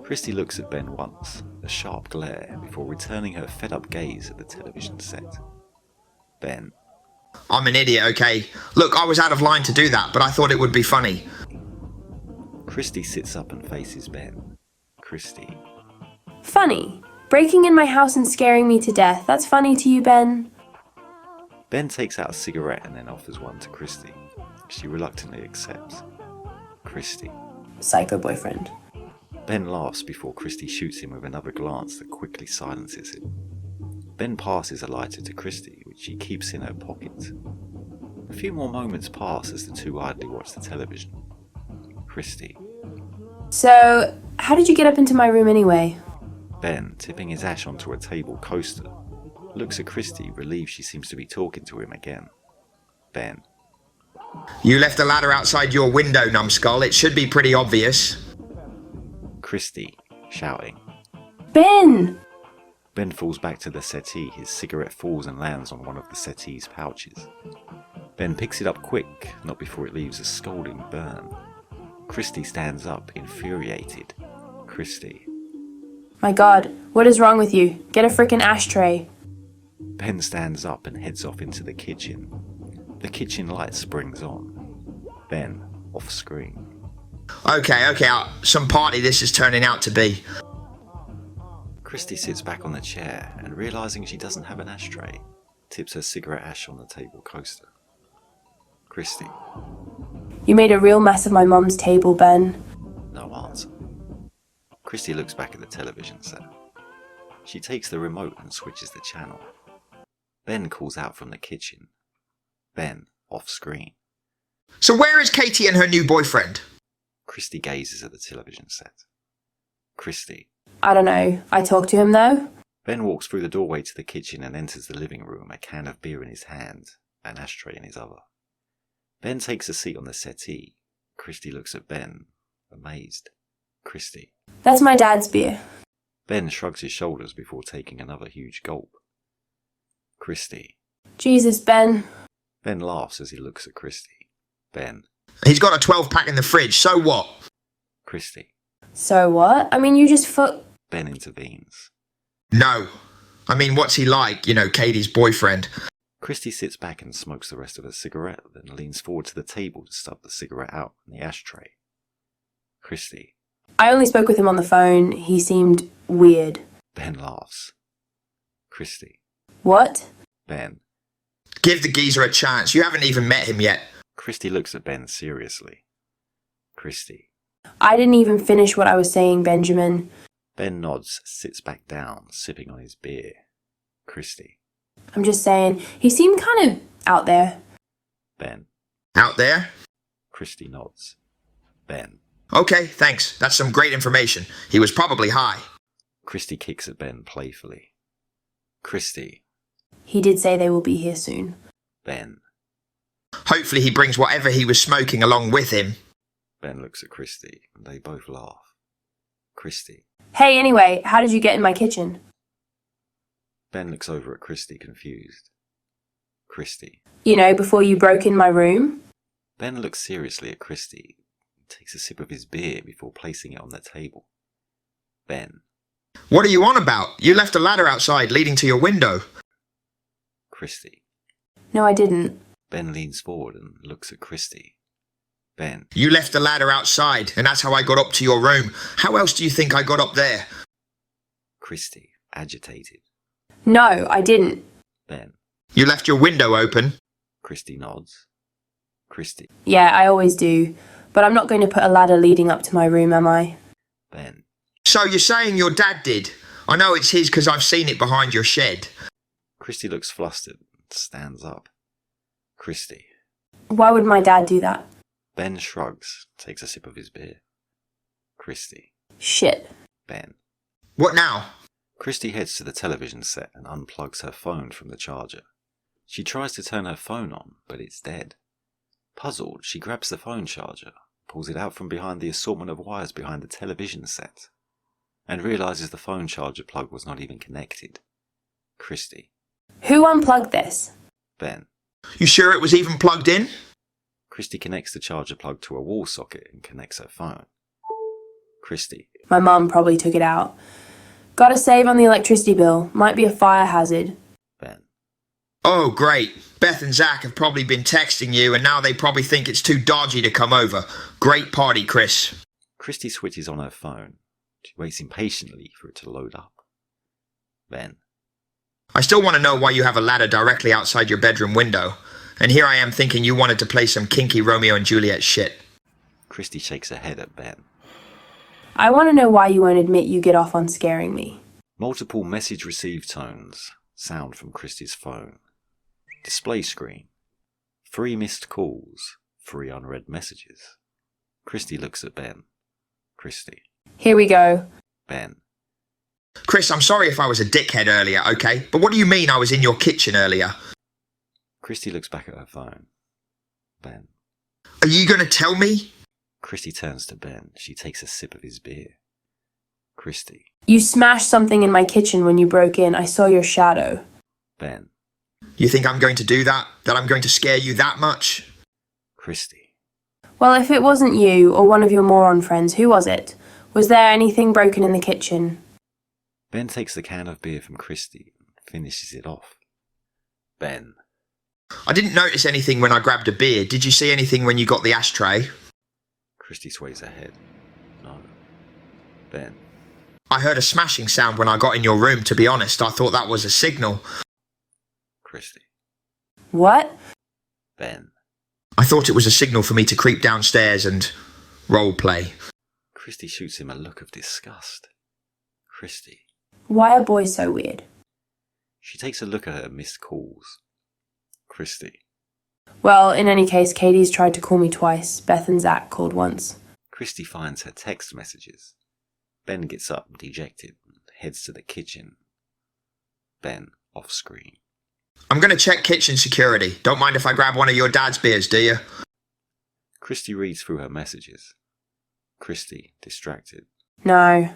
A: Christy looks at Ben once, a sharp glare, before returning her fed-up gaze at the television set. Ben.
K: I'm an idiot, okay? Look, I was out of line to do that, but I thought it would be funny.
A: Christy sits up and faces Ben. Christy.
H: Funny. Breaking in my house and scaring me to death. That's funny to you, Ben?
A: Ben takes out a cigarette and then offers one to Christy. She reluctantly accepts. Christy.
H: Psycho boyfriend.
A: Ben laughs before Christy shoots him with another glance that quickly silences him. Ben passes a lighter to Christy, which she keeps in her pocket. A few more moments pass as the two idly watch the television. Christy.
H: So, how did you get up into my room anyway?
A: Ben, tipping his ash onto a table coaster, looks at Christy, relieved she seems to be talking to him again. Ben.
K: You left the ladder outside your window, numbskull. It should be pretty obvious.
A: Christy, shouting.
H: Ben!
A: Ben falls back to the settee. His cigarette falls and lands on one of the settee's pouches. Ben picks it up quick, not before it leaves a scalding burn. Christy stands up, infuriated. Christy.
H: My god, what is wrong with you? Get a frickin' ashtray.
A: Ben stands up and heads off into the kitchen. The kitchen light springs on. Ben, off screen.
K: Okay, some party this is turning out to be.
A: Christy sits back on the chair and, realising she doesn't have an ashtray, tips her cigarette ash on the table coaster. Christy.
H: You made a real mess of my mum's table, Ben.
A: No answer. Christy looks back at the television set. She takes the remote and switches the channel. Ben calls out from the kitchen. Ben, off screen.
K: So where is Katie and her new boyfriend?
A: Christy gazes at the television set. Christy.
H: I don't know. I talked to him though.
A: Ben walks through the doorway to the kitchen and enters the living room, a can of beer in his hand, an ashtray in his other. Ben takes a seat on the settee. Christy looks at Ben, amazed. Christy.
H: That's my dad's beer.
A: Ben shrugs his shoulders before taking another huge gulp. Christy.
H: Jesus, Ben.
A: Ben laughs as he looks at Christy. Ben.
K: He's got a 12-pack in the fridge, so what?
A: Christy.
H: So what? I mean, you just
A: Ben intervenes.
K: No. I mean, what's he like? You know, Katie's boyfriend.
A: Christy sits back and smokes the rest of her cigarette, then leans forward to the table to stub the cigarette out in the ashtray. Christy.
H: I only spoke with him on the phone. He seemed weird.
A: Ben laughs. Christy.
H: What?
A: Ben.
K: Give the geezer a chance. You haven't even met him yet.
A: Christy looks at Ben seriously. Christy.
H: I didn't even finish what I was saying, Benjamin.
A: Ben nods, sits back down, sipping on his beer. Christy.
H: I'm just saying, he seemed kind of out there.
A: Ben.
K: Out there?
A: Christy nods. Ben.
K: Okay, thanks. That's some great information. He was probably high.
A: Christy kicks at Ben playfully. Christy.
H: He did say they will be here soon.
A: Ben.
K: Hopefully he brings whatever he was smoking along with him.
A: Ben looks at Christy, and they both laugh. Christy.
H: Hey, anyway, how did you get in my kitchen?
A: Ben looks over at Christy, confused. Christy.
H: You know, before you broke in my room?
A: Ben looks seriously at Christy, takes a sip of his beer before placing it on the table. Ben.
K: What are you on about? You left a ladder outside leading to your window.
A: Christy.
H: No, I didn't.
A: Ben leans forward and looks at Christy. Ben.
K: You left the ladder outside, and that's how I got up to your room. How else do you think I got up there?
A: Christy, agitated.
H: No, I didn't.
A: Ben.
K: You left your window open.
A: Christy nods. Christy.
H: Yeah, I always do. But I'm not going to put a ladder leading up to my room, am I?
A: Ben.
K: So you're saying your dad did? I know it's his because I've seen it behind your shed.
A: Christy looks flustered and stands up. Christy.
H: Why would my dad do that?
A: Ben shrugs, takes a sip of his beer. Christy.
H: Shit.
A: Ben.
K: What now?
A: Christy heads to the television set and unplugs her phone from the charger. She tries to turn her phone on, but it's dead. Puzzled, she grabs the phone charger, pulls it out from behind the assortment of wires behind the television set, and realises the phone charger plug was not even connected. Christy.
H: Who unplugged this?
A: Ben.
K: You sure it was even plugged in?
A: Christy connects the charger plug to a wall socket and connects her phone. Christy.
H: My mum probably took it out. Gotta save on the electricity bill. Might be a fire hazard.
A: Ben.
K: Oh, great. Beth and Zach have probably been texting you, and now they probably think it's too dodgy to come over. Great party, Chris.
A: Christy switches on her phone. She waits impatiently for it to load up. Ben.
K: I still want to know why you have a ladder directly outside your bedroom window. And here I am thinking you wanted to play some kinky Romeo and Juliet shit.
A: Christy shakes her head at Ben.
H: I want to know why you won't admit you get off on scaring me.
A: Multiple message received tones. Sound from Christy's phone. Display screen. 3 missed calls. 3 unread messages. Christy looks at Ben. Christy.
H: Here we go.
A: Ben.
K: Chris, I'm sorry if I was a dickhead earlier, okay? But what do you mean I was in your kitchen earlier?
A: Christy looks back at her phone. Ben.
K: Are you gonna tell me?
A: Christy turns to Ben. She takes a sip of his beer. Christy.
H: You smashed something in my kitchen when you broke in. I saw your shadow.
A: Ben.
K: You think I'm going to do that? That I'm going to scare you that much?
A: Christy.
H: Well, if it wasn't you or one of your moron friends, who was it? Was there anything broken in the kitchen?
A: Ben takes the can of beer from Christy and finishes it off. Ben.
K: I didn't notice anything when I grabbed a beer. Did you see anything when you got the ashtray?
A: Christy sways her head. No. Ben.
K: I heard a smashing sound when I got in your room, to be honest. I thought that was a signal.
A: Christy.
H: What?
A: Ben.
K: I thought it was a signal for me to creep downstairs and roleplay.
A: Christy shoots him a look of disgust. Christy.
H: Why are boys so weird?
A: She takes a look at her missed calls. Christy.
H: Well, in any case, Katie's tried to call me twice. Beth and Zach called once.
A: Christy finds her text messages. Ben gets up, dejected, and heads to the kitchen. Ben, off screen.
K: I'm going to check kitchen security. Don't mind if I grab one of your dad's beers, do you?
A: Christy reads through her messages. Christy, distracted.
H: No.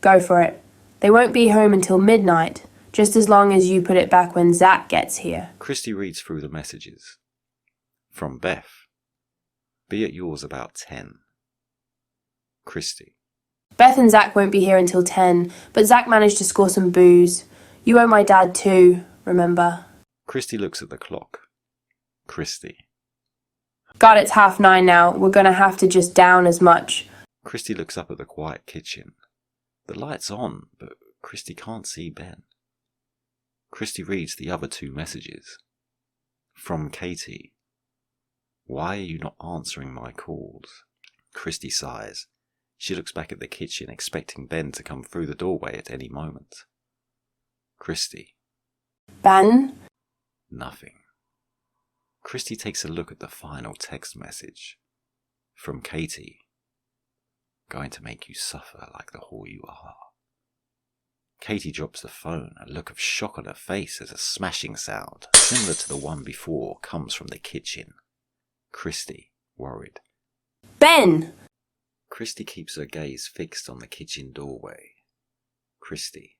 H: Go for it. They won't be home until midnight, just as long as you put it back when Zach gets here.
A: Christy reads through the messages. From Beth. Be at yours about 10. Christy.
H: Beth and Zach won't be here until 10, but Zach managed to score some booze. You owe my dad too, remember?
A: Christy looks at the clock. Christy.
H: God, it's 9:30 now. We're gonna have to just down as much.
A: Christy looks up at the quiet kitchen. The light's on, but Christy can't see Ben. Christy reads the other two messages. From Katie. Why are you not answering my calls? Christy sighs. She looks back at the kitchen, expecting Ben to come through the doorway at any moment. Christy.
H: Ben?
A: Nothing. Christy takes a look at the final text message. From Katie. Going to make you suffer like the whore you are. Katie drops the phone, a look of shock on her face as a smashing sound, similar to the one before, comes from the kitchen. Christy, worried.
H: Ben!
A: Christy keeps her gaze fixed on the kitchen doorway. Christy,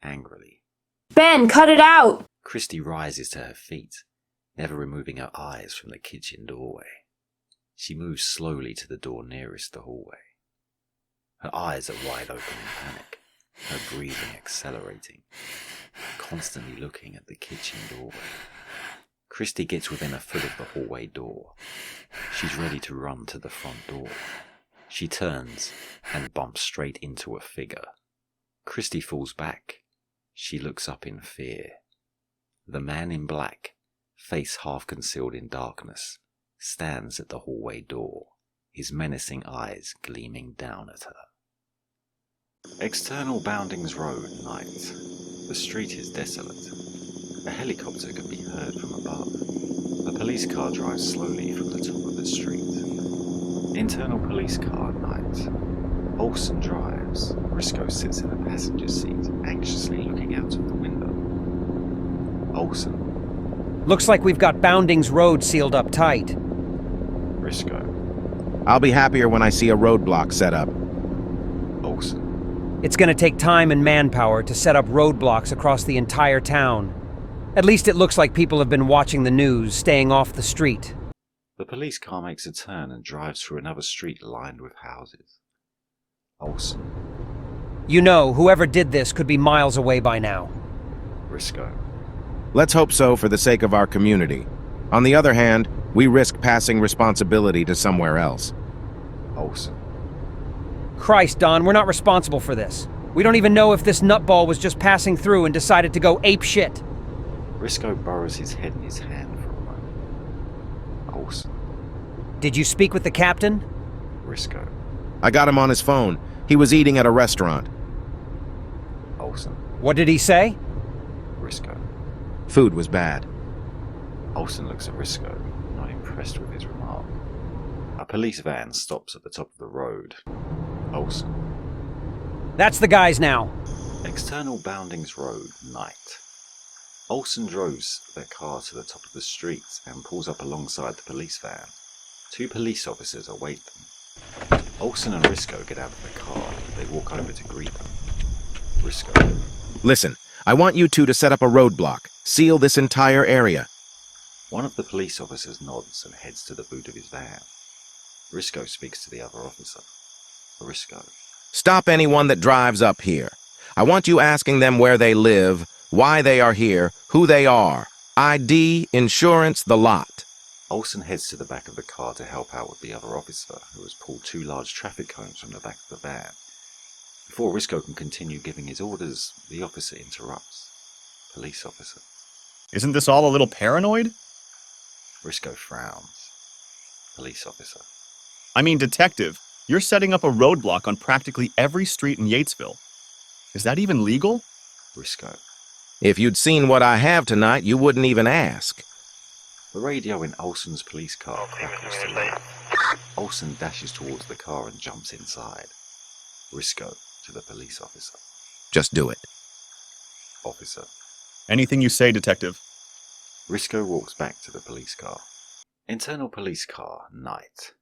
A: angrily.
H: Ben, cut it out!
A: Christy rises to her feet, never removing her eyes from the kitchen doorway. She moves slowly to the door nearest the hallway. Her eyes are wide open in panic, her breathing accelerating, constantly looking at the kitchen doorway. Christy gets within a foot of the hallway door. She's ready to run to the front door. She turns and bumps straight into a figure. Christy falls back. She looks up in fear. The man in black, face half concealed in darkness, stands at the hallway door, his menacing eyes gleaming down at her. External Boundings Road, night. The street is desolate. A helicopter can be heard from above. A police car drives slowly from the top of the street. Internal police car, night. Olsen drives. Briscoe sits in the passenger seat, anxiously looking out of the window. Olsen.
D: Looks like we've got Boundings Road sealed up tight.
A: Briscoe.
E: I'll be happier when I see a roadblock set up.
A: Olsen.
D: It's gonna take time and manpower to set up roadblocks across the entire town. At least it looks like people have been watching the news, staying off the street.
A: The police car makes a turn and drives through another street lined with houses. Olsen.
D: You know, whoever did this could be miles away by now.
A: Briscoe.
E: Let's hope so for the sake of our community. On the other hand, we risk passing responsibility to somewhere else.
A: Olsen.
D: Christ, Don, we're not responsible for this. We don't even know if this nutball was just passing through and decided to go ape shit.
A: Briscoe burrows his head in his hand for a moment. Olsen.
D: Did you speak with the captain?
A: Briscoe.
E: I got him on his phone. He was eating at a restaurant.
A: Olsen.
D: What did he say?
A: Briscoe.
E: Food was bad.
A: Olsen looks at Briscoe, not impressed with his remark. A police van stops at the top of the road. Olsen.
D: That's the guys now.
A: External Boundings Road, night. Olsen drives their car to the top of the street and pulls up alongside the police van. 2 police officers await them. Olsen and Risco get out of the car. They walk over to greet them. Risco.
E: Listen, I want you two to set up a roadblock. Seal this entire area.
A: One of the police officers nods and heads to the boot of his van. Risco speaks to the other officer. Risco.
E: Stop anyone that drives up here. I want you asking them where they live, why they are here, who they are. ID, insurance, the lot.
A: Olsen heads to the back of the car to help out with the other officer, who has pulled 2 large traffic cones from the back of the van. Before Risco can continue giving his orders, the officer interrupts. Police officer.
M: Isn't this all a little paranoid?
A: Risco frowns. Police officer.
M: I mean, detective, you're setting up a roadblock on practically every street in Yatesville. Is that even legal?
A: Risco.
E: If you'd seen what I have tonight, you wouldn't even ask.
A: The radio in Olsen's police car crackles to life. Olsen dashes towards the car and jumps inside. Risco to the police officer.
E: Just do it.
A: Officer.
M: Anything you say, detective.
A: Risco walks back to the police car. Internal police car, night.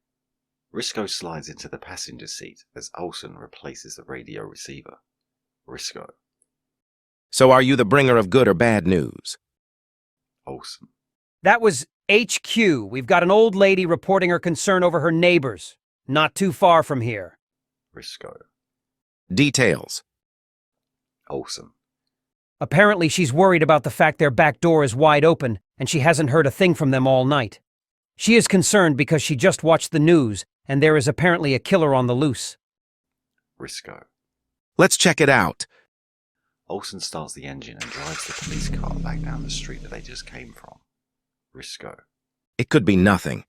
A: Risco slides into the passenger seat as Olsen replaces the radio receiver. Risco.
E: So are you the bringer of good or bad news?
A: Olsen.
D: That was HQ. We've got an old lady reporting her concern over her neighbors. Not too far from here.
A: Risco.
E: Details.
A: Olsen.
D: Apparently she's worried about the fact their back door is wide open and she hasn't heard a thing from them all night. She is concerned because she just watched the news and there is apparently a killer on the loose.
A: Risco.
E: Let's check it out.
A: Olsen starts the engine and drives the police car back down the street that they just came from. Risco.
E: It could be nothing.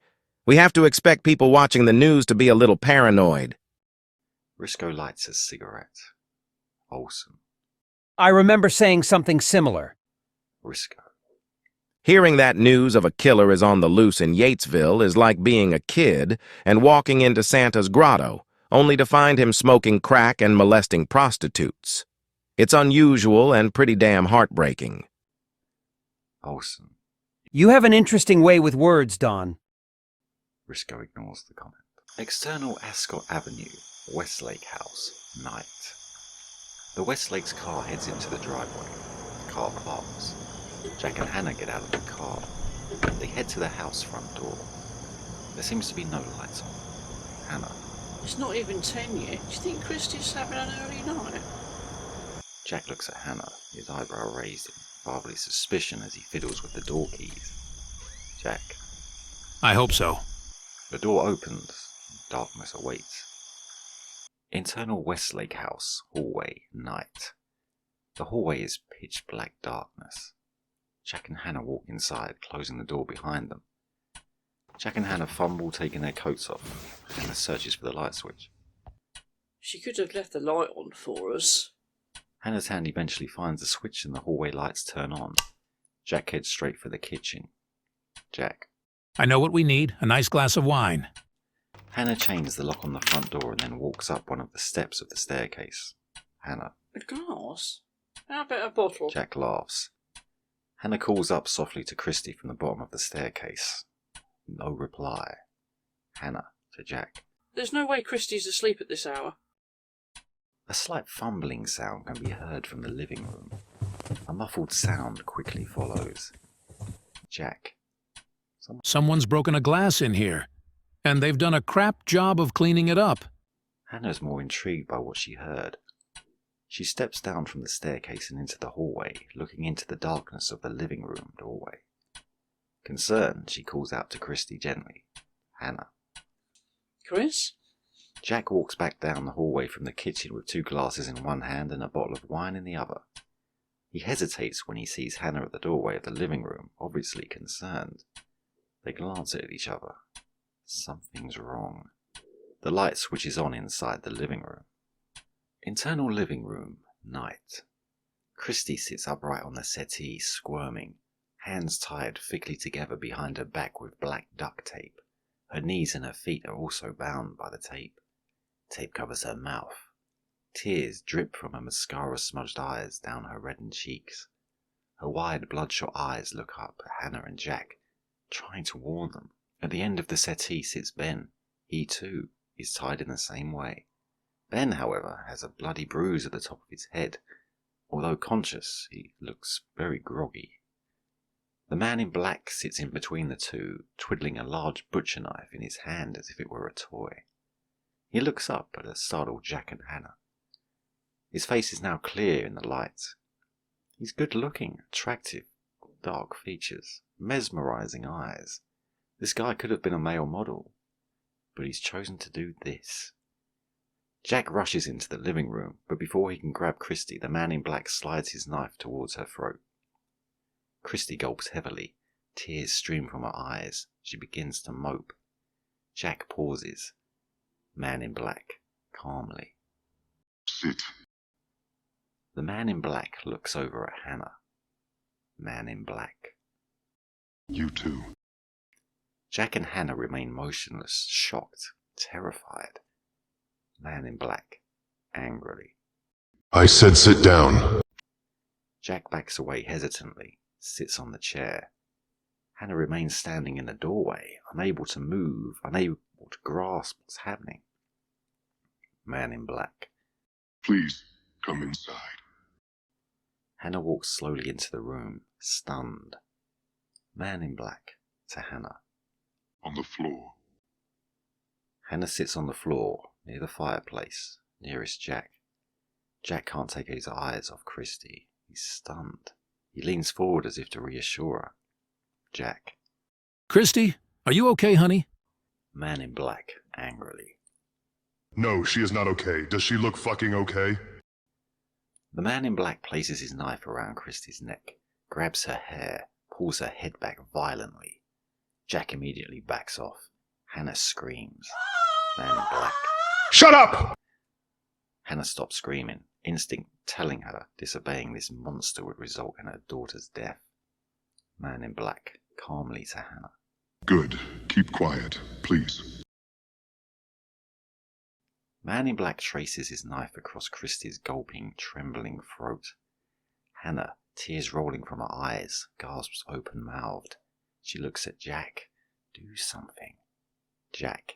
E: We have to expect people watching the news to be a little paranoid.
A: Risco lights a cigarette. Olsen.
D: I remember saying something similar.
A: Risco.
E: Hearing that news of a killer is on the loose in Yatesville is like being a kid and walking into Santa's grotto, only to find him smoking crack and molesting prostitutes. It's unusual and pretty damn heartbreaking.
A: Olsen.
D: You have an interesting way with words, Don.
A: Risco ignores the comment. External Ascot Avenue, Westlake House, night. The Westlake's car heads into the driveway. The car parks. Jack and Hannah get out of the car. They head to the house front door. There seems to be no lights on. Hannah.
J: It's not even 10 yet. Do you think Christy's having an early night?
A: Jack looks at Hannah, his eyebrow raised in fatherly suspicion as he fiddles with the door keys. Jack.
I: I hope so.
A: The door opens. Darkness awaits. Internal Westlake House, hallway, night. The hallway is pitch black darkness. Jack and Hannah walk inside, closing the door behind them. Jack and Hannah fumble, taking their coats off. Hannah searches for the light switch.
J: She could have left the light on for us.
A: Hannah's hand eventually finds the switch and the hallway lights turn on. Jack heads straight for the kitchen. Jack.
I: I know what we need, a nice glass of wine.
A: Hannah chains the lock on the front door and then walks up one of the steps of the staircase. Hannah.
J: A glass? How about a bottle?
A: Jack laughs. Hannah calls up softly to Christy from the bottom of the staircase. No reply. Hannah to Jack.
J: There's no way Christy's asleep at this hour.
A: A slight fumbling sound can be heard from the living room. A muffled sound quickly follows. Jack.
I: Someone's broken a glass in here, and they've done a crap job of cleaning it up.
A: Hannah's more intrigued by what she heard. She steps down from the staircase and into the hallway, looking into the darkness of the living room doorway. Concerned, she calls out to Christy gently. Hannah.
J: Chris?
A: Jack walks back down the hallway from the kitchen with 2 glasses in one hand and a bottle of wine in the other. He hesitates when he sees Hannah at the doorway of the living room, obviously concerned. They glance at each other. Something's wrong. The light switches on inside the living room. Internal living room, night. Christy sits upright on the settee, squirming, hands tied thickly together behind her back with black duct tape. Her knees and her feet are also bound by the tape. Tape covers her mouth. Tears drip from her mascara-smudged eyes down her reddened cheeks. Her wide, bloodshot eyes look up at Hannah and Jack, trying to warn them. At the end of the settee sits Ben. He, too, is tied in the same way. Ben, however, has a bloody bruise at the top of his head. Although conscious, he looks very groggy. The man in black sits in between the two, twiddling a large butcher knife in his hand as if it were a toy. He looks up at the startled Jack and Hannah. His face is now clear in the light. He's good-looking, attractive, dark features, mesmerizing eyes. This guy could have been a male model, but he's chosen to do this. Jack rushes into the living room, but before he can grab Christy, the man in black slides his knife towards her throat. Christy gulps heavily. Tears stream from her eyes. She begins to mope. Jack pauses. Man in black, calmly.
G: Sit.
A: The man in black looks over at Hannah. Man in black.
G: You too.
A: Jack and Hannah remain motionless, shocked, terrified. Man in black, angrily.
G: I said sit down.
A: Jack backs away hesitantly, sits on the chair. Hannah remains standing in the doorway, unable to move, unable to grasp what's happening. Man in black.
G: Please, come inside.
A: Hannah walks slowly into the room, stunned. Man in black, to Hannah.
G: On the floor.
A: Hannah sits on the floor, near the fireplace, nearest Jack. Jack can't take his eyes off Christy. He's stunned. He leans forward as if to reassure her. Jack.
I: Christy, are you okay, honey?
A: Man in black, angrily.
G: No, she is not okay. Does she look fucking okay?
A: The man in black places his knife around Christy's neck, grabs her hair, pulls her head back violently. Jack immediately backs off. Hannah screams. Man in black.
G: Shut up!
A: Hannah stops screaming, instinct telling her disobeying this monster would result in her daughter's death. Man in black, calmly to Hannah.
G: Good. Keep quiet, please.
A: Man in black traces his knife across Christy's gulping, trembling throat. Hannah, tears rolling from her eyes, gasps open-mouthed. She looks at Jack. Do something. Jack.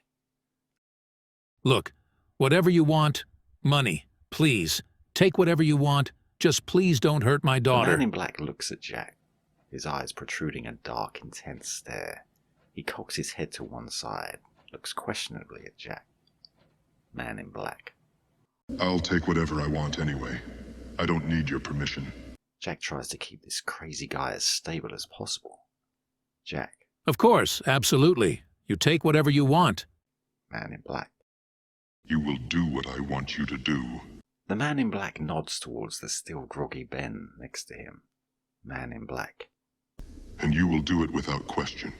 I: Look, whatever you want, money, please. Take whatever you want, just please don't hurt my daughter.
A: The man in black looks at Jack, his eyes protruding a dark, intense stare. He cocks his head to one side, looks questionably at Jack. Man in black.
G: I'll take whatever I want anyway. I don't need your permission.
A: Jack tries to keep this crazy guy as stable as possible. Jack.
I: Of course, absolutely. You take whatever you want.
A: Man in black.
G: You will do what I want you to do.
A: The man in black nods towards the still groggy Ben next to him. Man in black.
G: And you will do it without question.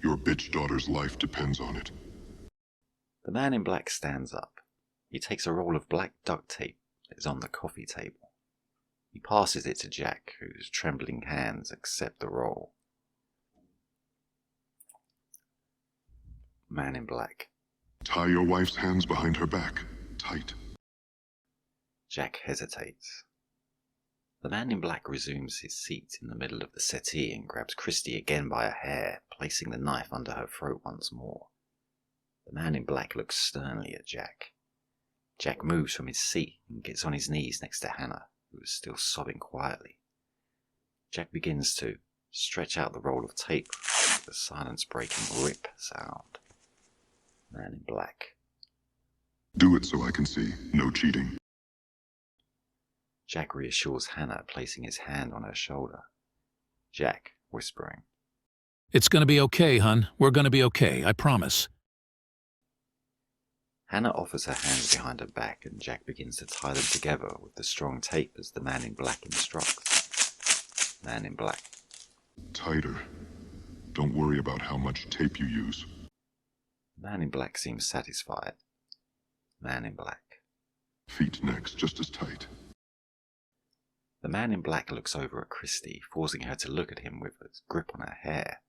G: Your bitch daughter's life depends on it.
A: The man in black stands up. He takes a roll of black duct tape that is on the coffee table. He passes it to Jack, whose trembling hands accept the roll. Man in black.
G: Tie your wife's hands behind her back, tight.
A: Jack hesitates. The man in black resumes his seat in the middle of the settee and grabs Christy again by a hair, placing the knife under her throat once more. The man in black looks sternly at Jack. Jack moves from his seat and gets on his knees next to Hannah, who is still sobbing quietly. Jack begins to stretch out the roll of tape with the silence-breaking rip sound. Man in black.
G: Do it so I can see. No cheating.
A: Jack reassures Hannah, placing his hand on her shoulder. Jack, whispering.
I: It's gonna be okay, hun. We're gonna be okay, I promise.
A: Hannah offers her hands behind her back and Jack begins to tie them together with the strong tape as the man in black instructs. Man in black.
G: Tighter. Don't worry about how much tape you use.
A: The man in black seems satisfied. Man in black.
G: Feet next, just as tight.
A: The man in black looks over at Christy, forcing her to look at him with a grip on her hair.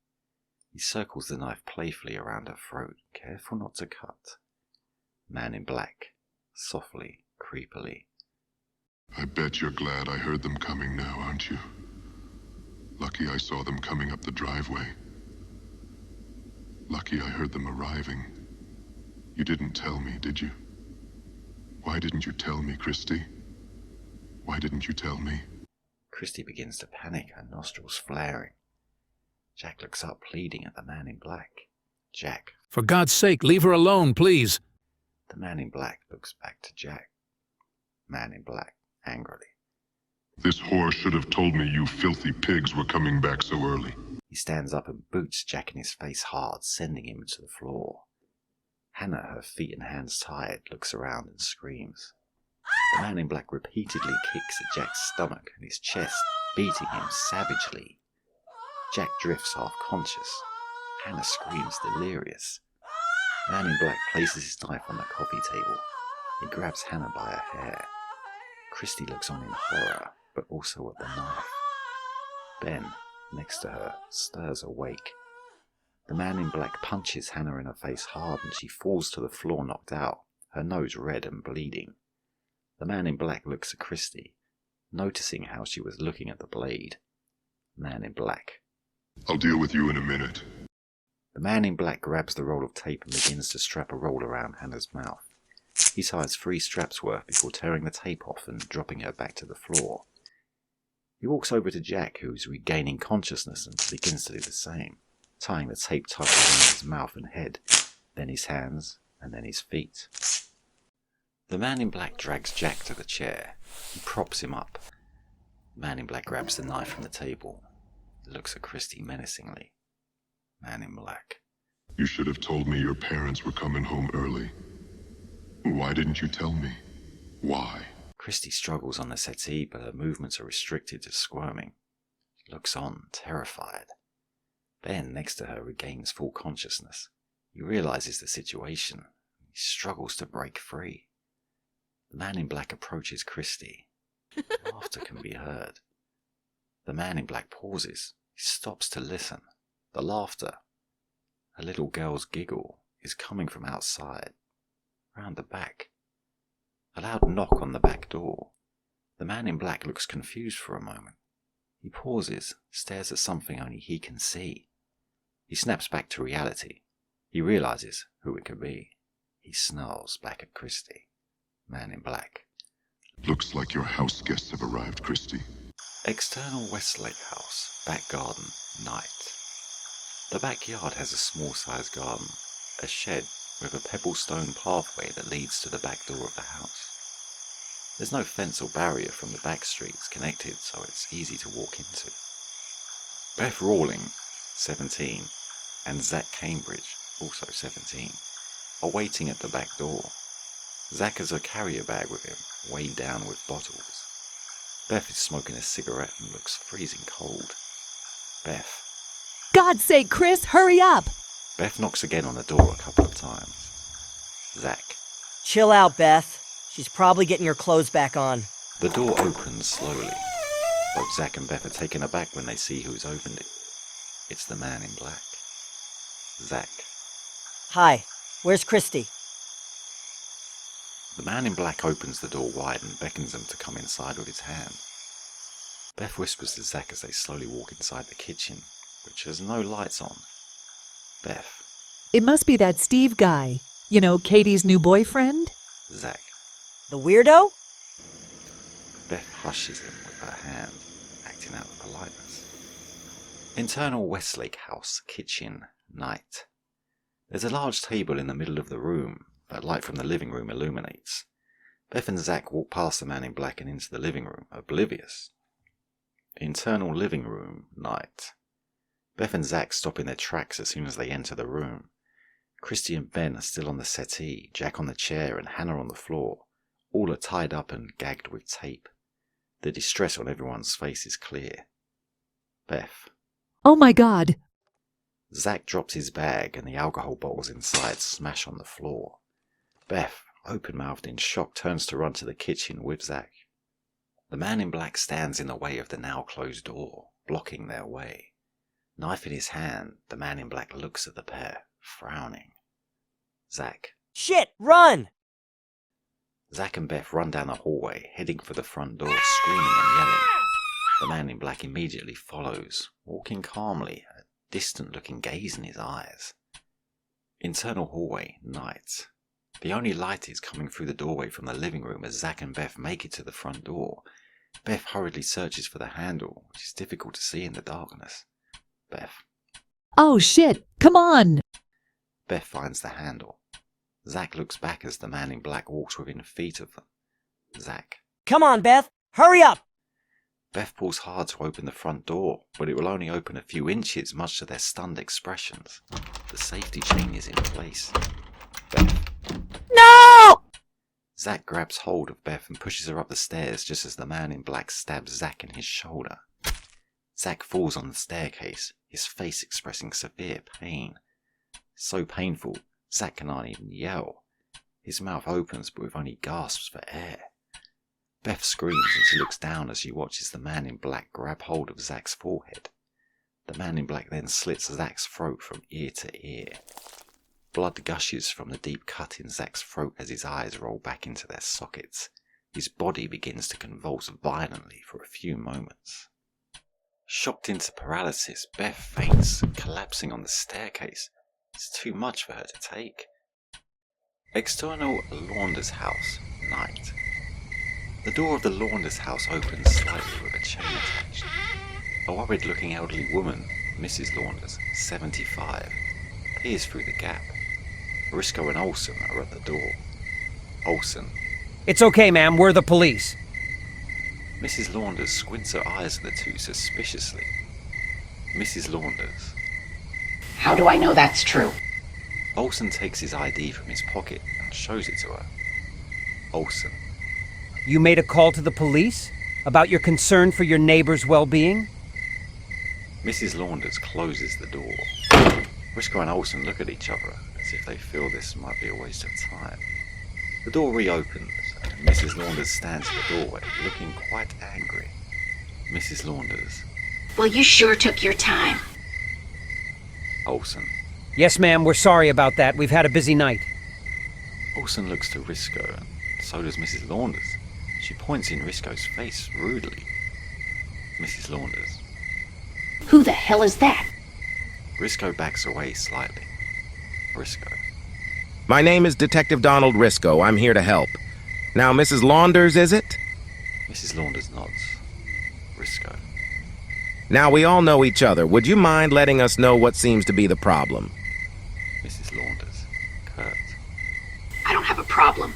A: He circles the knife playfully around her throat, careful not to cut. Man in black, softly, creepily.
G: I bet you're glad I heard them coming now, aren't you? Lucky I saw them coming up the driveway. Lucky I heard them arriving. You didn't tell me, did you? Why didn't you tell me, Christy? Why didn't you tell me?
A: Christy begins to panic, her nostrils flaring. Jack looks up, pleading at the man in black. Jack.
I: For God's sake, leave her alone, please.
A: The man in black looks back to Jack. Man in black, angrily.
G: This whore should have told me you filthy pigs were coming back so early.
A: He stands up and boots Jack in his face hard, sending him to the floor. Hannah, her feet and hands tied, looks around and screams. The man in black repeatedly kicks at Jack's stomach and his chest, beating him savagely. Jack drifts half-conscious. Hannah screams delirious. The man in black places his knife on the coffee table. He grabs Hannah by her hair. Christy looks on in horror, but also at the knife. Ben, next to her, stirs awake. The man in black punches Hannah in her face hard and she falls to the floor knocked out, her nose red and bleeding. The man in black looks at Christy, noticing how she was looking at the blade. Man in black.
G: I'll deal with you in a minute.
A: The man in black grabs the roll of tape and begins to strap a roll around Hannah's mouth. He ties 3 straps worth before tearing the tape off and dropping her back to the floor. He walks over to Jack, who is regaining consciousness, and begins to do the same, tying the tape tight around his mouth and head, then his hands, and then his feet. The man in black drags Jack to the chair. He props him up. The man in black grabs the knife from the table. He looks at Christy menacingly. Man in black.
G: You should have told me your parents were coming home early. Why didn't you tell me? Why?
A: Christy struggles on the settee, but her movements are restricted to squirming. She looks on, terrified. Ben, next to her, regains full consciousness. He realizes the situation. He struggles to break free. The man in black approaches Christy. Laughter can be heard. The man in black pauses. He stops to listen. The laughter, a little girl's giggle, is coming from outside, round the back. A loud knock on the back door. The man in black looks confused for a moment. He pauses, stares at something only he can see. He snaps back to reality. He realizes who it could be. He snarls back at Christy. Man in black.
G: Looks like your house guests have arrived, Christy.
A: External Westlake house, back garden, night. The backyard has a small-sized garden, a shed with a pebble-stone pathway that leads to the back door of the house. There's no fence or barrier from the back streets connected, so it's easy to walk into. Beth Rawling, 17, and Zach Cambridge, also 17, are waiting at the back door. Zach has a carrier bag with him, weighed down with bottles. Beth is smoking a cigarette and looks freezing cold. Beth.
N: God's sake, Chris, hurry up!
A: Beth knocks again on the door a couple of times. Zach.
O: Chill out, Beth. She's probably getting her clothes back on.
A: The door opens slowly. Both Zach and Beth are taken aback when they see who's opened it. It's the man in black. Zach.
O: Hi, where's Christy?
A: The man in black opens the door wide and beckons them to come inside with his hand. Beth whispers to Zach as they slowly walk inside the kitchen, which has no lights on. Beth.
N: It must be that Steve guy. You know, Katie's new boyfriend?
A: Zach.
O: The weirdo?
A: Beth hushes him with her hand, acting out of politeness. Internal Westlake house, kitchen, night. There's a large table in the middle of the room that light from the living room illuminates. Beth and Zach walk past the man in black and into the living room, oblivious. Internal living room, night. Beth and Zach stop in their tracks as soon as they enter the room. Christy and Ben are still on the settee, Jack on the chair and Hannah on the floor. All are tied up and gagged with tape. The distress on everyone's face is clear. Beth.
N: Oh my God!
A: Zach drops his bag and the alcohol bottles inside smash on the floor. Beth, open-mouthed in shock, turns to run to the kitchen with Zach. The man in black stands in the way of the now closed door, blocking their way. Knife in his hand, the man in black looks at the pair, frowning. Zach.
O: Shit, run!
A: Zach and Beth run down the hallway, heading for the front door, screaming and yelling. The man in black immediately follows, walking calmly, a distant-looking gaze in his eyes. Internal hallway, night. The only light is coming through the doorway from the living room as Zach and Beth make it to the front door. Beth hurriedly searches for the handle, which is difficult to see in the darkness. Beth.
N: Oh shit, come on!
A: Beth finds the handle. Zach looks back as the man in black walks within feet of them. Zach.
O: Come on, Beth, hurry up!
A: Beth pulls hard to open the front door, but it will only open a few inches, much to their stunned expressions. The safety chain is in place. Beth.
O: No!
A: Zach grabs hold of Beth and pushes her up the stairs just as the man in black stabs Zach in his shoulder. Zach falls on the staircase, his face expressing severe pain. So painful, Zach cannot even yell. His mouth opens but with only gasps for air. Beth screams and she looks down as she watches the man in black grab hold of Zach's forehead. The man in black then slits Zach's throat from ear to ear. Blood gushes from the deep cut in Zach's throat as his eyes roll back into their sockets. His body begins to convulse violently for a few moments. Shocked into paralysis, Beth faints, collapsing on the staircase. It's too much for her to take. External launder's house, night. The door of the launder's house opens slightly with a chain attached. A worried-looking elderly woman, Mrs. Launders, 75, peers through the gap. Briscoe and Olsen are at the door. Olsen.
D: It's okay, ma'am. We're the police.
A: Mrs. Launders squints her eyes at the two suspiciously. Mrs. Launders.
P: How do I know that's true?
A: Olsen takes his ID from his pocket and shows it to her. Olsen.
D: You made a call to the police? About your concern for your neighbor's well-being?
A: Mrs. Launders closes the door. Briscoe and Olsen look at each other as if they feel this might be a waste of time. The door reopens and Mrs. Launders stands at the doorway, looking quite angry. Mrs. Launders.
P: Well, you sure took your time.
A: Olsen.
D: Yes, ma'am, we're sorry about that. We've had a busy night.
A: Olsen looks to Risco, and so does Mrs. Launders. She points in Risco's face rudely. Mrs. Launders.
P: Who the hell is that?
A: Risco backs away slightly. Risco.
E: My name is Detective Donald Risco. I'm here to help. Now, Mrs. Launders, is it?
A: Mrs. Launders nods. Risco.
E: Now, we all know each other. Would you mind letting us know what seems to be the problem?
A: Mrs. Launders. Kurt.
P: I don't have a problem.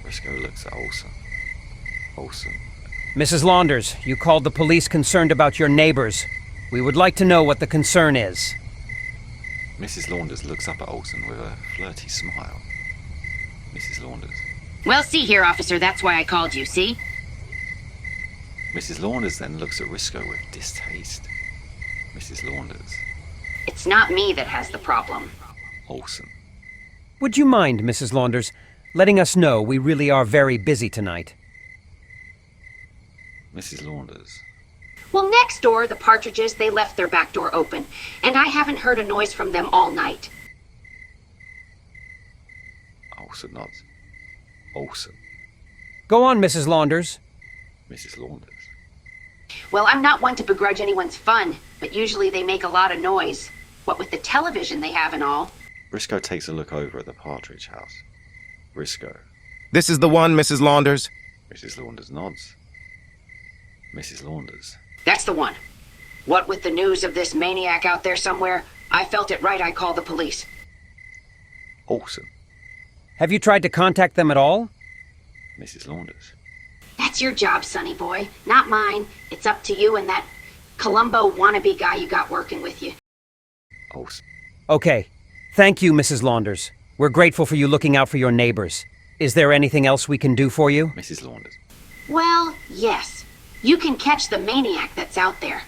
A: Risco looks at Olsen. Olsen.
D: Mrs. Launders, you called the police concerned about your neighbors. We would like to know what the concern is.
A: Mrs. Launders looks up at Olsen with a flirty smile. Mrs. Launders.
P: Well, see here, officer, that's why I called you, see?
A: Mrs. Launders then looks at Risco with distaste. Mrs. Launders.
P: It's not me that has the problem.
A: Olsen.
D: Would you mind, Mrs. Launders, letting us know we really are very busy tonight?
A: Mrs. Launders.
P: Well, next door, the Partridges, they left their back door open, and I haven't heard a noise from them all night.
A: Olsen nods. Olsen.
D: Go on, Mrs. Launders.
A: Mrs. Launders.
P: Well, I'm not one to begrudge anyone's fun, but usually they make a lot of noise. What with the television they have and all.
A: Risco takes a look over at the Partridge house. Risco.
E: This is the one, Mrs. Launders?
A: Mrs. Launders nods. Mrs. Launders.
P: That's the one. What with the news of this maniac out there somewhere, I felt it right I called the police.
A: Olsen.
D: Have you tried to contact them at all?
A: Mrs. Launders.
P: That's your job, sonny boy, not mine. It's up to you and that Columbo wannabe guy you got working with you.
A: Olsen.
D: Okay. Thank you, Mrs. Launders. We're grateful for you looking out for your neighbors. Is there anything else we can do for you?
A: Mrs. Launders.
P: Well, yes. You can catch the maniac that's out there.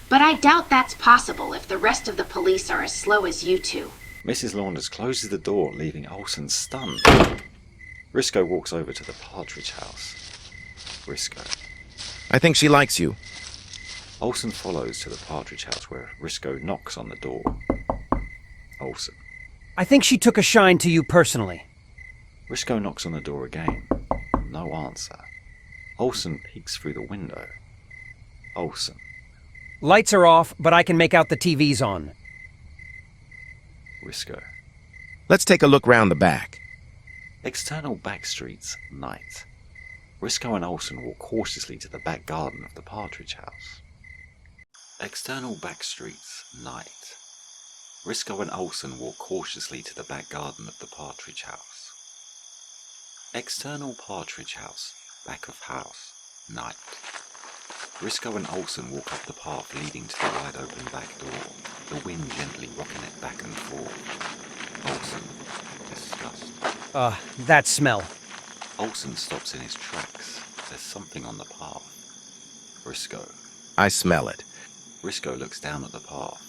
P: But I doubt that's possible if the rest of the police are as slow as you two.
A: Mrs. Launders closes the door, leaving Olsen stunned. Risco walks over to the Partridge house. Risco.
E: I think she likes you.
A: Olsen follows to the Partridge house where Risco knocks on the door. Olsen.
D: I think she took a shine to you personally.
A: Risco knocks on the door again. No answer. Olsen peeks through the window. Olsen.
D: Lights are off, but I can make out the TV's on.
A: Risco.
E: Let's take a look round the back.
A: External back streets, night. Risco and Olsen walk cautiously to the back garden of the Partridge House. External back streets, night. Risco and Olsen walk cautiously to the back garden of the Partridge House. External Partridge House, back of house, night. Risco and Olsen walk up the path leading to the wide open back door, the wind gently rocking it back and forth. Olsen, disgust.
D: That smell.
A: Olsen stops in his tracks. There's something on the path. Risco.
E: I smell it.
A: Risco looks down at the path.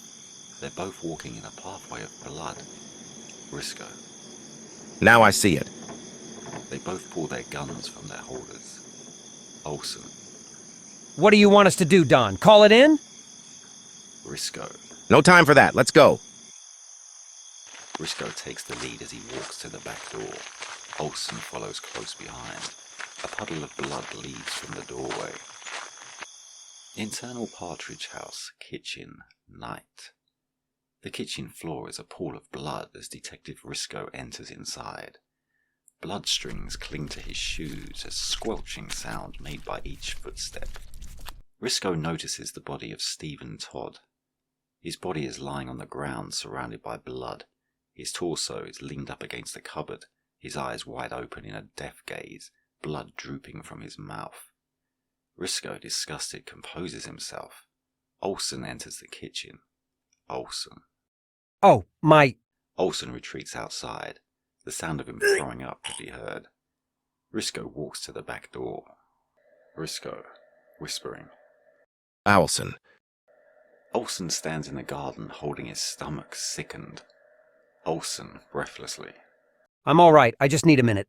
A: They're both walking in a pathway of blood. Risco.
E: Now I see it.
A: They both pull their guns from their holders. Olsen.
D: What do you want us to do, Don? Call it in?
A: Risco.
E: No time for that. Let's go.
A: Risco takes the lead as he walks to the back door. Olsen follows close behind. A puddle of blood leads from the doorway. Internal Partridge House, kitchen, night. The kitchen floor is a pool of blood as Detective Risco enters inside. Blood strings cling to his shoes, a squelching sound made by each footstep. Risco notices the body of Stephen Todd. His body is lying on the ground surrounded by blood. His torso is leaned up against the cupboard, his eyes wide open in a death gaze, blood drooping from his mouth. Risco, disgusted, composes himself. Olsen enters the kitchen. Olsen.
D: Oh, my...
A: Olsen retreats outside. The sound of him throwing up can be heard. Risco walks to the back door. Risco, whispering.
E: Owlson.
A: Olsen stands in the garden holding his stomach sickened. Olsen, breathlessly.
D: I'm all right. I just need a minute.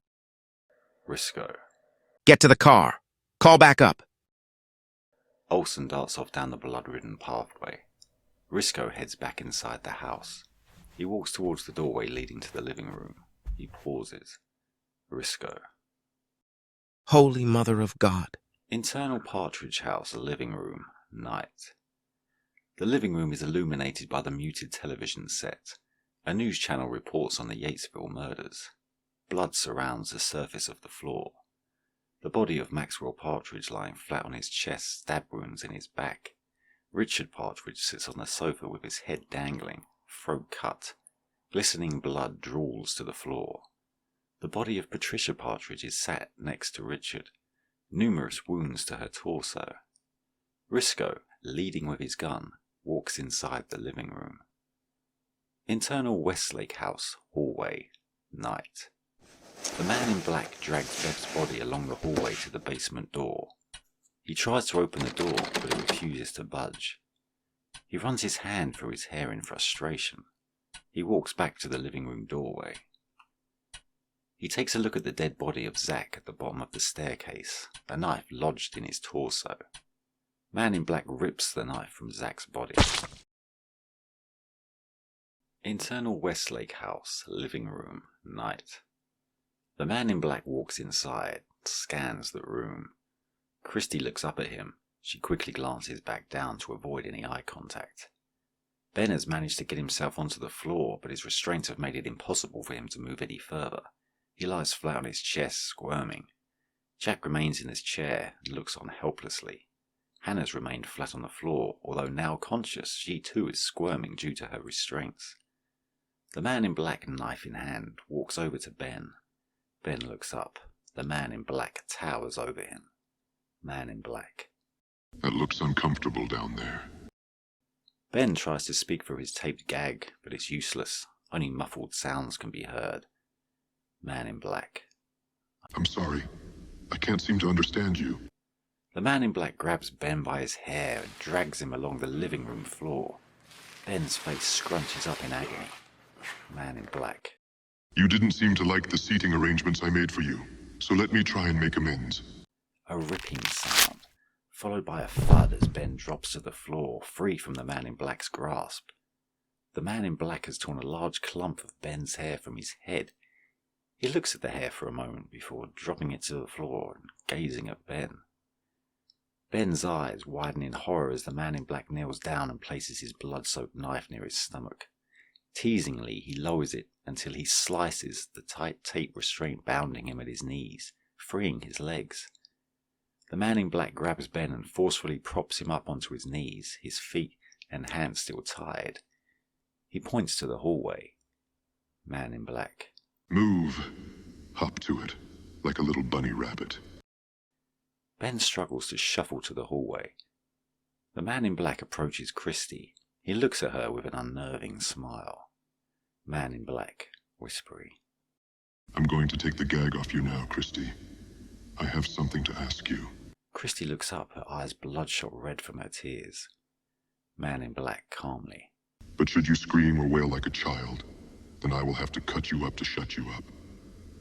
A: Risco.
E: Get to the car. Call back up.
A: Olsen darts off down the blood-ridden pathway. Risco heads back inside the house. He walks towards the doorway leading to the living room. He pauses. Risco.
E: Holy Mother of God.
A: Internal Partridge House, living room, night. The living room is illuminated by the muted television set. A news channel reports on the Yatesville murders. Blood surrounds the surface of the floor. The body of Maxwell Partridge lying flat on his chest, stab wounds in his back. Richard Partridge sits on the sofa with his head dangling, throat cut. Glistening blood drools to the floor. The body of Patricia Partridge is sat next to Richard. Numerous wounds to her torso. Risco, leading with his gun, walks inside the living room. Internal Westlake House, hallway, night. The man in black drags Bev's body along the hallway to the basement door. He tries to open the door, but it refuses to budge. He runs his hand through his hair in frustration. He walks back to the living room doorway. He takes a look at the dead body of Zack at the bottom of the staircase, a knife lodged in his torso. Man in black rips the knife from Zack's body. Internal Westlake House, living room, night. The man in black walks inside, scans the room. Christy looks up at him. She quickly glances back down to avoid any eye contact. Ben has managed to get himself onto the floor, but his restraints have made it impossible for him to move any further. He lies flat on his chest, squirming. Jack remains in his chair and looks on helplessly. Hannah's remained flat on the floor, although now conscious, she too is squirming due to her restraints. The man in black, knife in hand, walks over to Ben. Ben looks up. The man in black towers over him. Man in black.
G: That looks uncomfortable down there.
A: Ben tries to speak through his taped gag, but it's useless. Only muffled sounds can be heard. Man in black.
G: I'm sorry. I can't seem to understand you.
A: The man in black grabs Ben by his hair and drags him along the living room floor. Ben's face scrunches up in agony. Man in black.
G: You didn't seem to like the seating arrangements I made for you, so let me try and make amends.
A: A ripping sound, followed by a thud as Ben drops to the floor, free from the man in black's grasp. The man in black has torn a large clump of Ben's hair from his head. He looks at the hair for a moment before dropping it to the floor and gazing at Ben. Ben's eyes widen in horror as the man in black kneels down and places his blood-soaked knife near his stomach. Teasingly, he lowers it until he slices the tight tape restraint bounding him at his knees, freeing his legs. The man in black grabs Ben and forcefully props him up onto his knees, his feet and hands still tied. He points to the hallway. Man in black.
G: Move. Hop to it, like a little bunny rabbit.
A: Ben struggles to shuffle to the hallway. The man in black approaches Christy. He looks at her with an unnerving smile. Man in black, whispery.
G: I'm going to take the gag off you now, Christy. I have something to ask you.
A: Christy looks up, her eyes bloodshot red from her tears. Man in black, calmly.
G: But should you scream or wail like a child, then I will have to cut you up to shut you up.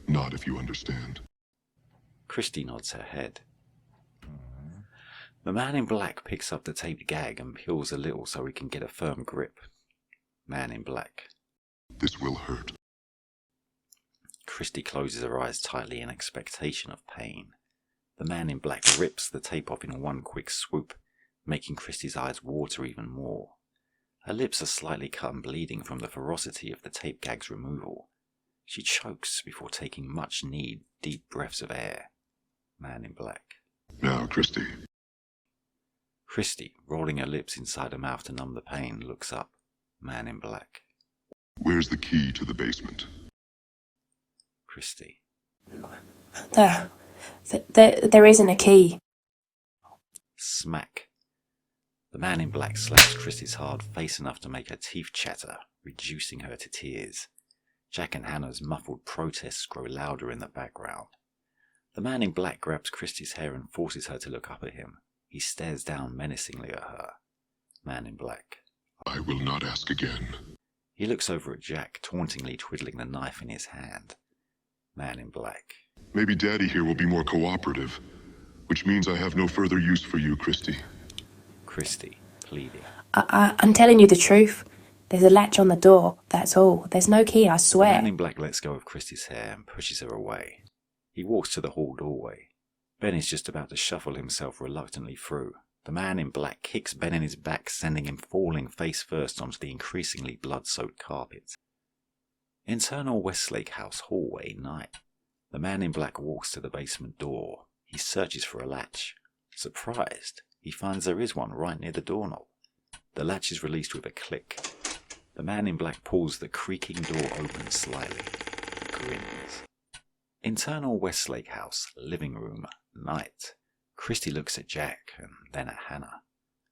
G: Not if you understand.
A: Christy nods her head. The man in black picks up the taped gag and peels a little so he can get a firm grip. Man in black.
G: This will hurt.
A: Christy closes her eyes tightly in expectation of pain. The man in black rips the tape off in one quick swoop, making Christy's eyes water even more. Her lips are slightly cut and bleeding from the ferocity of the tape gag's removal. She chokes before taking much-needed deep breaths of air. Man in black.
G: Now, Christy.
A: Christy, rolling her lips inside her mouth to numb the pain, looks up. Man in black.
G: Where's the key to the basement?
A: Christy.
H: There isn't a key.
A: Smack. The man in black slaps Christy's hard face enough to make her teeth chatter, reducing her to tears. Jack and Hannah's muffled protests grow louder in the background. The man in black grabs Christy's hair and forces her to look up at him. He stares down menacingly at her. Man in black.
G: I will not ask again.
A: He looks over at Jack, tauntingly twiddling the knife in his hand. Man in black.
G: Maybe Daddy here will be more cooperative, which means I have no further use for you, Christy.
A: Christy, pleading.
H: I'm telling you the truth. There's a latch on the door, that's all. There's no key, I swear.
A: The man in black lets go of Christy's hair and pushes her away. He walks to the hall doorway. Ben is just about to shuffle himself reluctantly through. The man in black kicks Ben in his back, sending him falling face first onto the increasingly blood-soaked carpet. Internal Westlake House hallway, night. The man in black walks to the basement door. He searches for a latch. Surprised, he finds there is one right near the doorknob. The latch is released with a click. The man in black pulls the creaking door open slightly. He grins. Internal Westlake House, living room, night. Christy looks at Jack and then at Hannah.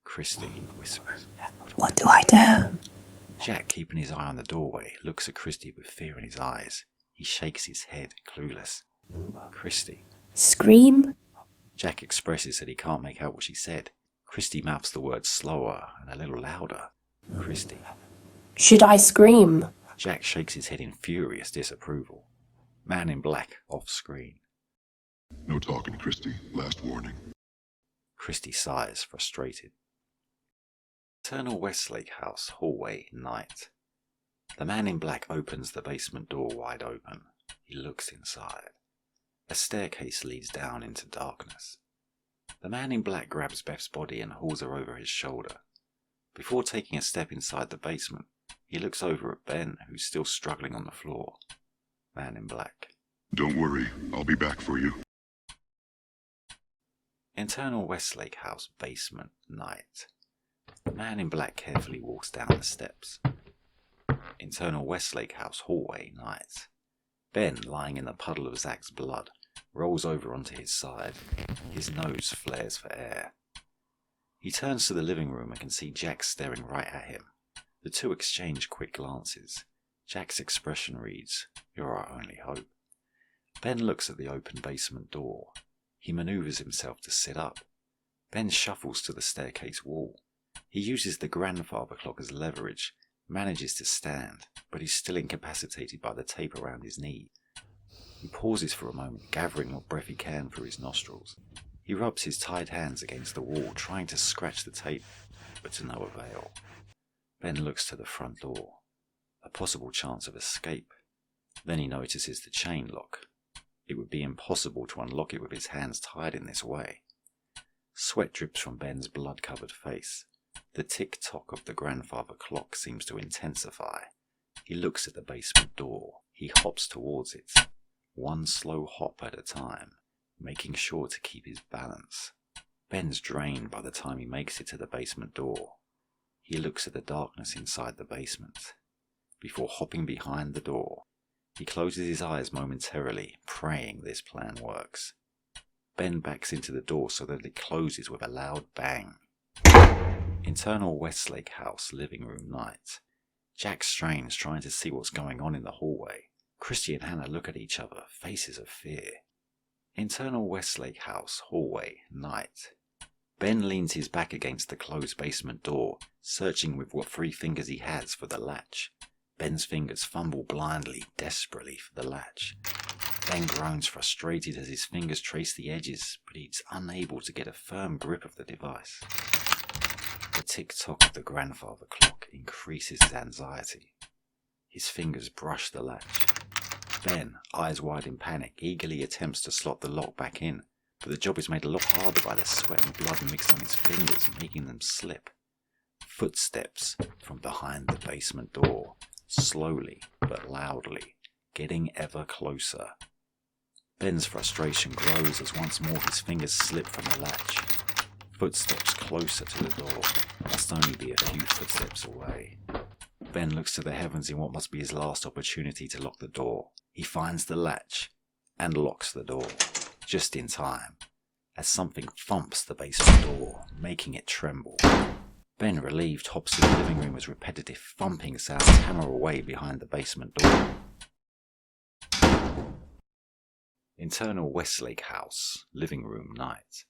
A: Christy whispers.
H: What do I do?
A: Jack, keeping his eye on the doorway, looks at Christy with fear in his eyes. He shakes his head, clueless. Christy.
H: Scream?
A: Jack expresses that he can't make out what she said. Christy mouths the words slower and a little louder. Christy.
H: Should I scream?
A: Jack shakes his head in furious disapproval. Man in black, off screen.
G: No talking, Christy. Last warning.
A: Christy sighs, frustrated. Eternal Westlake House, hallway, night. The man in black opens the basement door wide open. He looks inside. A staircase leads down into darkness. The man in black grabs Beth's body and hauls her over his shoulder. Before taking a step inside the basement, he looks over at Ben, who's still struggling on the floor. Man in black.
G: Don't worry, I'll be back for you.
A: Internal Westlake House, basement, night. The man in black carefully walks down the steps. Internal Westlake House, hallway, night. Ben, lying in a puddle of Zach's blood, rolls over onto his side. His nose flares for air. He turns to the living room and can see Jack staring right at him. The two exchange quick glances. Jack's expression reads, "You're our only hope." Ben looks at the open basement door. He maneuvers himself to sit up. Ben shuffles to the staircase wall. He uses the grandfather clock as leverage, manages to stand, but he's still incapacitated by the tape around his knee. He pauses for a moment, gathering what breath he can through his nostrils. He rubs his tied hands against the wall, trying to scratch the tape, but to no avail. Ben looks to the front door. A possible chance of escape. Then he notices the chain lock. It would be impossible to unlock it with his hands tied in this way. Sweat drips from Ben's blood-covered face. The tick-tock of the grandfather clock seems to intensify. He looks at the basement door. He hops towards it, one slow hop at a time, making sure to keep his balance. Ben's drained by the time he makes it to the basement door. He looks at the darkness inside the basement. Before hopping behind the door, he closes his eyes momentarily, praying this plan works. Ben backs into the door so that it closes with a loud bang. Internal Westlake House living room night. Jack strains trying to see what's going on in the hallway. Christy and Hannah look at each other, faces of fear. Internal Westlake House hallway night. Ben leans his back against the closed basement door, searching with what 3 fingers he has for the latch. Ben's fingers fumble blindly, desperately for the latch. Ben groans frustrated as his fingers trace the edges, but he's unable to get a firm grip of the device. The tick-tock of the grandfather clock increases his anxiety. His fingers brush the latch. Ben, eyes wide in panic, eagerly attempts to slot the lock back in, but the job is made a lot harder by the sweat and blood mixed on his fingers, making them slip. Footsteps from behind the basement door, slowly but loudly, getting ever closer. Ben's frustration grows as once more his fingers slip from the latch. Footsteps closer to the door, must only be a few footsteps away. Ben looks to the heavens in what must be his last opportunity to lock the door. He finds the latch and locks the door, just in time, as something thumps the basement door, making it tremble. Ben, relieved, hops in the living room as repetitive thumping sounds hammer away behind the basement door. Internal Westlake House living room night.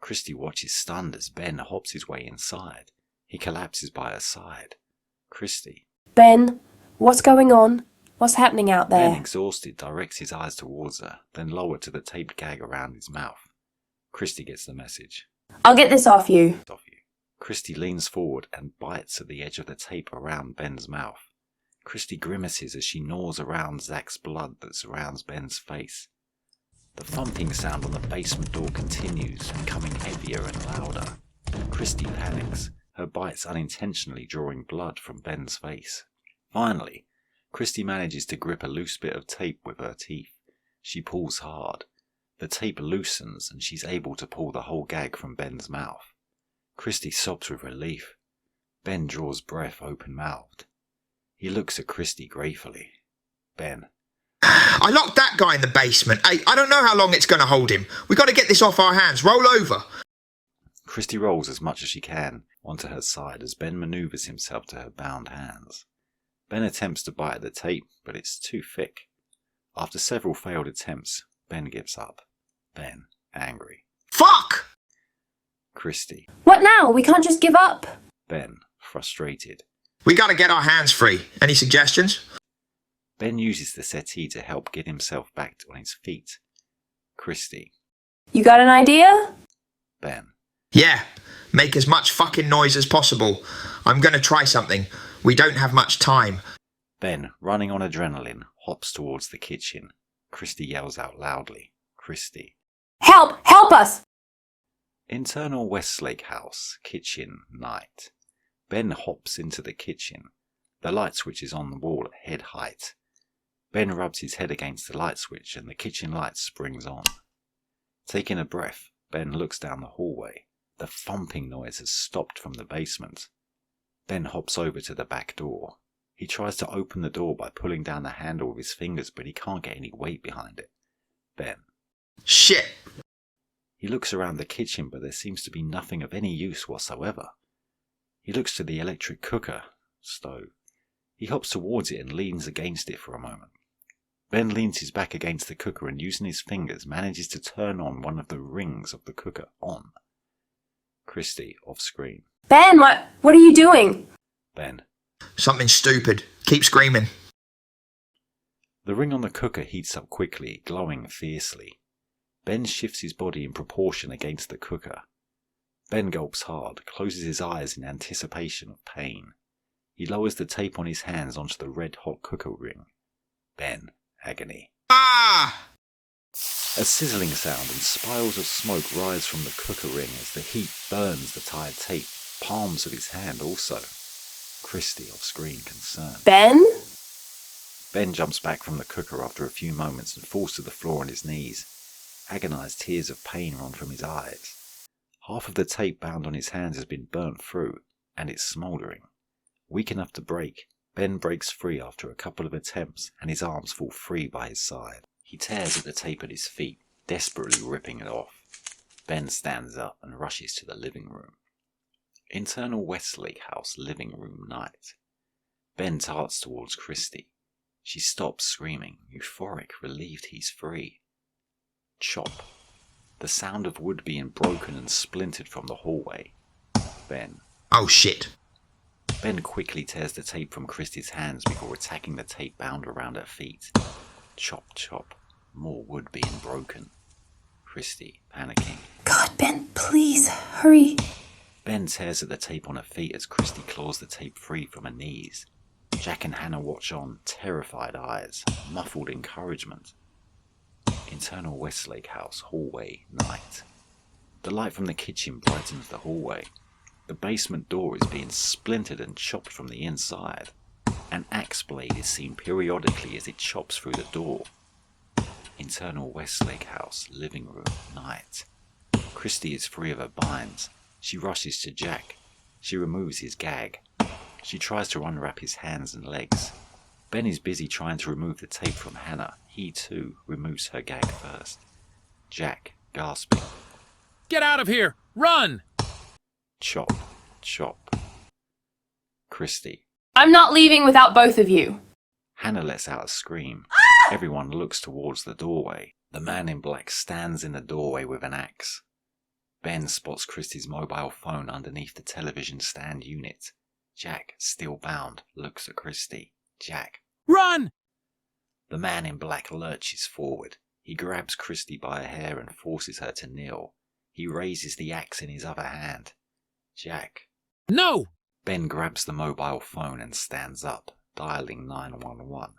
A: Christy watches stunned as Ben hops his way inside. He collapses by her side. Christy.
H: Ben, what's going on? What's happening out there?
A: Ben, exhausted, directs his eyes towards her, then lowered to the taped gag around his mouth. Christy gets the message.
H: I'll get this off you.
A: Christy leans forward and bites at the edge of the tape around Ben's mouth. Christy grimaces as she gnaws around Zach's blood that surrounds Ben's face. The thumping sound on the basement door continues, becoming heavier and louder. Christy panics, her bites unintentionally drawing blood from Ben's face. Finally, Christy manages to grip a loose bit of tape with her teeth. She pulls hard. The tape loosens and she's able to pull the whole gag from Ben's mouth. Christy sobs with relief. Ben draws breath open-mouthed. He looks at Christy gratefully. Ben.
K: I locked that guy in the basement. Hey, I don't know how long it's going to hold him. We got to get this off our hands. Roll over.
A: Christy rolls as much as she can onto her side as Ben maneuvers himself to her bound hands. Ben attempts to bite at the tape, but it's too thick. After several failed attempts, Ben gives up. Ben, angry.
K: Fuck!
A: Christy.
H: What now? We can't just give up.
A: Ben, frustrated.
K: We got to get our hands free. Any suggestions?
A: Ben uses the settee to help get himself back on his feet. Christy.
H: You got an idea?
A: Ben.
K: Yeah. Make as much fucking noise as possible. I'm going to try something. We don't have much time.
A: Ben, running on adrenaline, hops towards the kitchen. Christy yells out loudly. Christy.
H: Help! Help us!
A: Internal Westlake House, kitchen, night. Ben hops into the kitchen. The light switch is on the wall at head height. Ben rubs his head against the light switch and the kitchen light springs on. Taking a breath, Ben looks down the hallway. The thumping noise has stopped from the basement. Ben hops over to the back door. He tries to open the door by pulling down the handle with his fingers, but he can't get any weight behind it. Ben.
K: Shit!
A: He looks around the kitchen, but there seems to be nothing of any use whatsoever. He looks to the electric cooker, stove. He hops towards it and leans against it for a moment. Ben leans his back against the cooker and using his fingers manages to turn on one of the rings of the cooker on. Christy, off screen.
H: Ben, what are you doing?
A: Ben.
K: Something stupid. Keep screaming.
A: The ring on the cooker heats up quickly, glowing fiercely. Ben shifts his body in proportion against the cooker. Ben gulps hard, closes his eyes in anticipation of pain. He lowers the tape on his hands onto the red-hot cooker ring. Ben, agony.
K: Ah!
A: A sizzling sound and spirals of smoke rise from the cooker ring as the heat burns the tired tape, palms of his hand also. Christie off-screen concerned.
H: Ben?
A: Ben jumps back from the cooker after a few moments and falls to the floor on his knees. Agonized tears of pain run from his eyes. Half of the tape bound on his hands has been burnt through, and it's smouldering. Weak enough to break, Ben breaks free after a couple of attempts, and his arms fall free by his side. He tears at the tape at his feet, desperately ripping it off. Ben stands up and rushes to the living room. Internal Westlake House living room night. Ben darts towards Christie. She stops screaming, euphoric, relieved he's free. Chop. The sound of wood being broken and splintered from the hallway. Ben.
K: Oh shit.
A: Ben quickly tears the tape from Christie's hands before attacking the tape bound around her feet. Chop, chop. More wood being broken. Christie, panicking.
H: God, Ben, please, hurry.
A: Ben tears at the tape on her feet as Christie claws the tape free from her knees. Jack and Hannah watch on, terrified eyes, muffled encouragement. Internal Westlake House hallway night. The light from the kitchen brightens the hallway. The basement door is being splintered and chopped from the inside. An axe blade is seen periodically as it chops through the door. Internal Westlake House living room night. Christie is free of her binds. She rushes to Jack. She removes his gag. She tries to unwrap his hands and legs. Ben is busy trying to remove the tape from Hannah. He too removes her gag first. Jack, gasping.
I: Get out of here! Run!
A: Chop, chop. Christie.
H: I'm not leaving without both of you.
A: Hannah lets out a scream. Everyone looks towards the doorway. The man in black stands in the doorway with an axe. Ben spots Christie's mobile phone underneath the television stand unit. Jack, still bound, looks at Christie. Jack.
I: Run!
A: The man in black lurches forward. He grabs Christie by her hair and forces her to kneel. He raises the axe in his other hand. Jack.
I: No!
A: Ben grabs the mobile phone and stands up, dialing 911.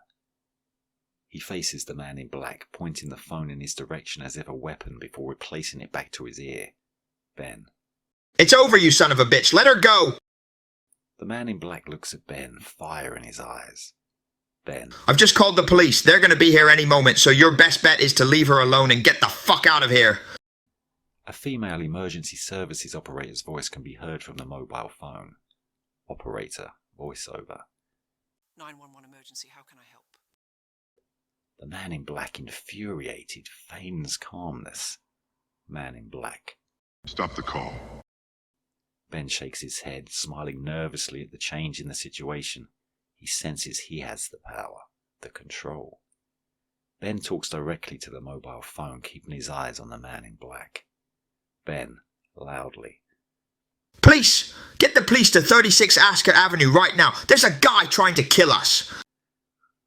A: He faces the man in black, pointing the phone in his direction as if a weapon before replacing it back to his ear. Ben.
K: It's over, you son of a bitch. Let her go!
A: The man in black looks at Ben, fire in his eyes. Ben.
K: I've just called the police. They're going to be here any moment, so your best bet is to leave her alone and get the fuck out of here.
A: A female emergency services operator's voice can be heard from the mobile phone. Operator, voiceover.
Q: 911 emergency, how can I help?
A: The man in black, infuriated, feigns calmness. Man in black.
G: Stop the call.
A: Ben shakes his head, smiling nervously at the change in the situation. He senses he has the power, the control. Ben talks directly to the mobile phone, keeping his eyes on the man in black. Ben, loudly.
K: Police! Get the police to 36 Ascot Avenue right now. There's a guy trying to kill us.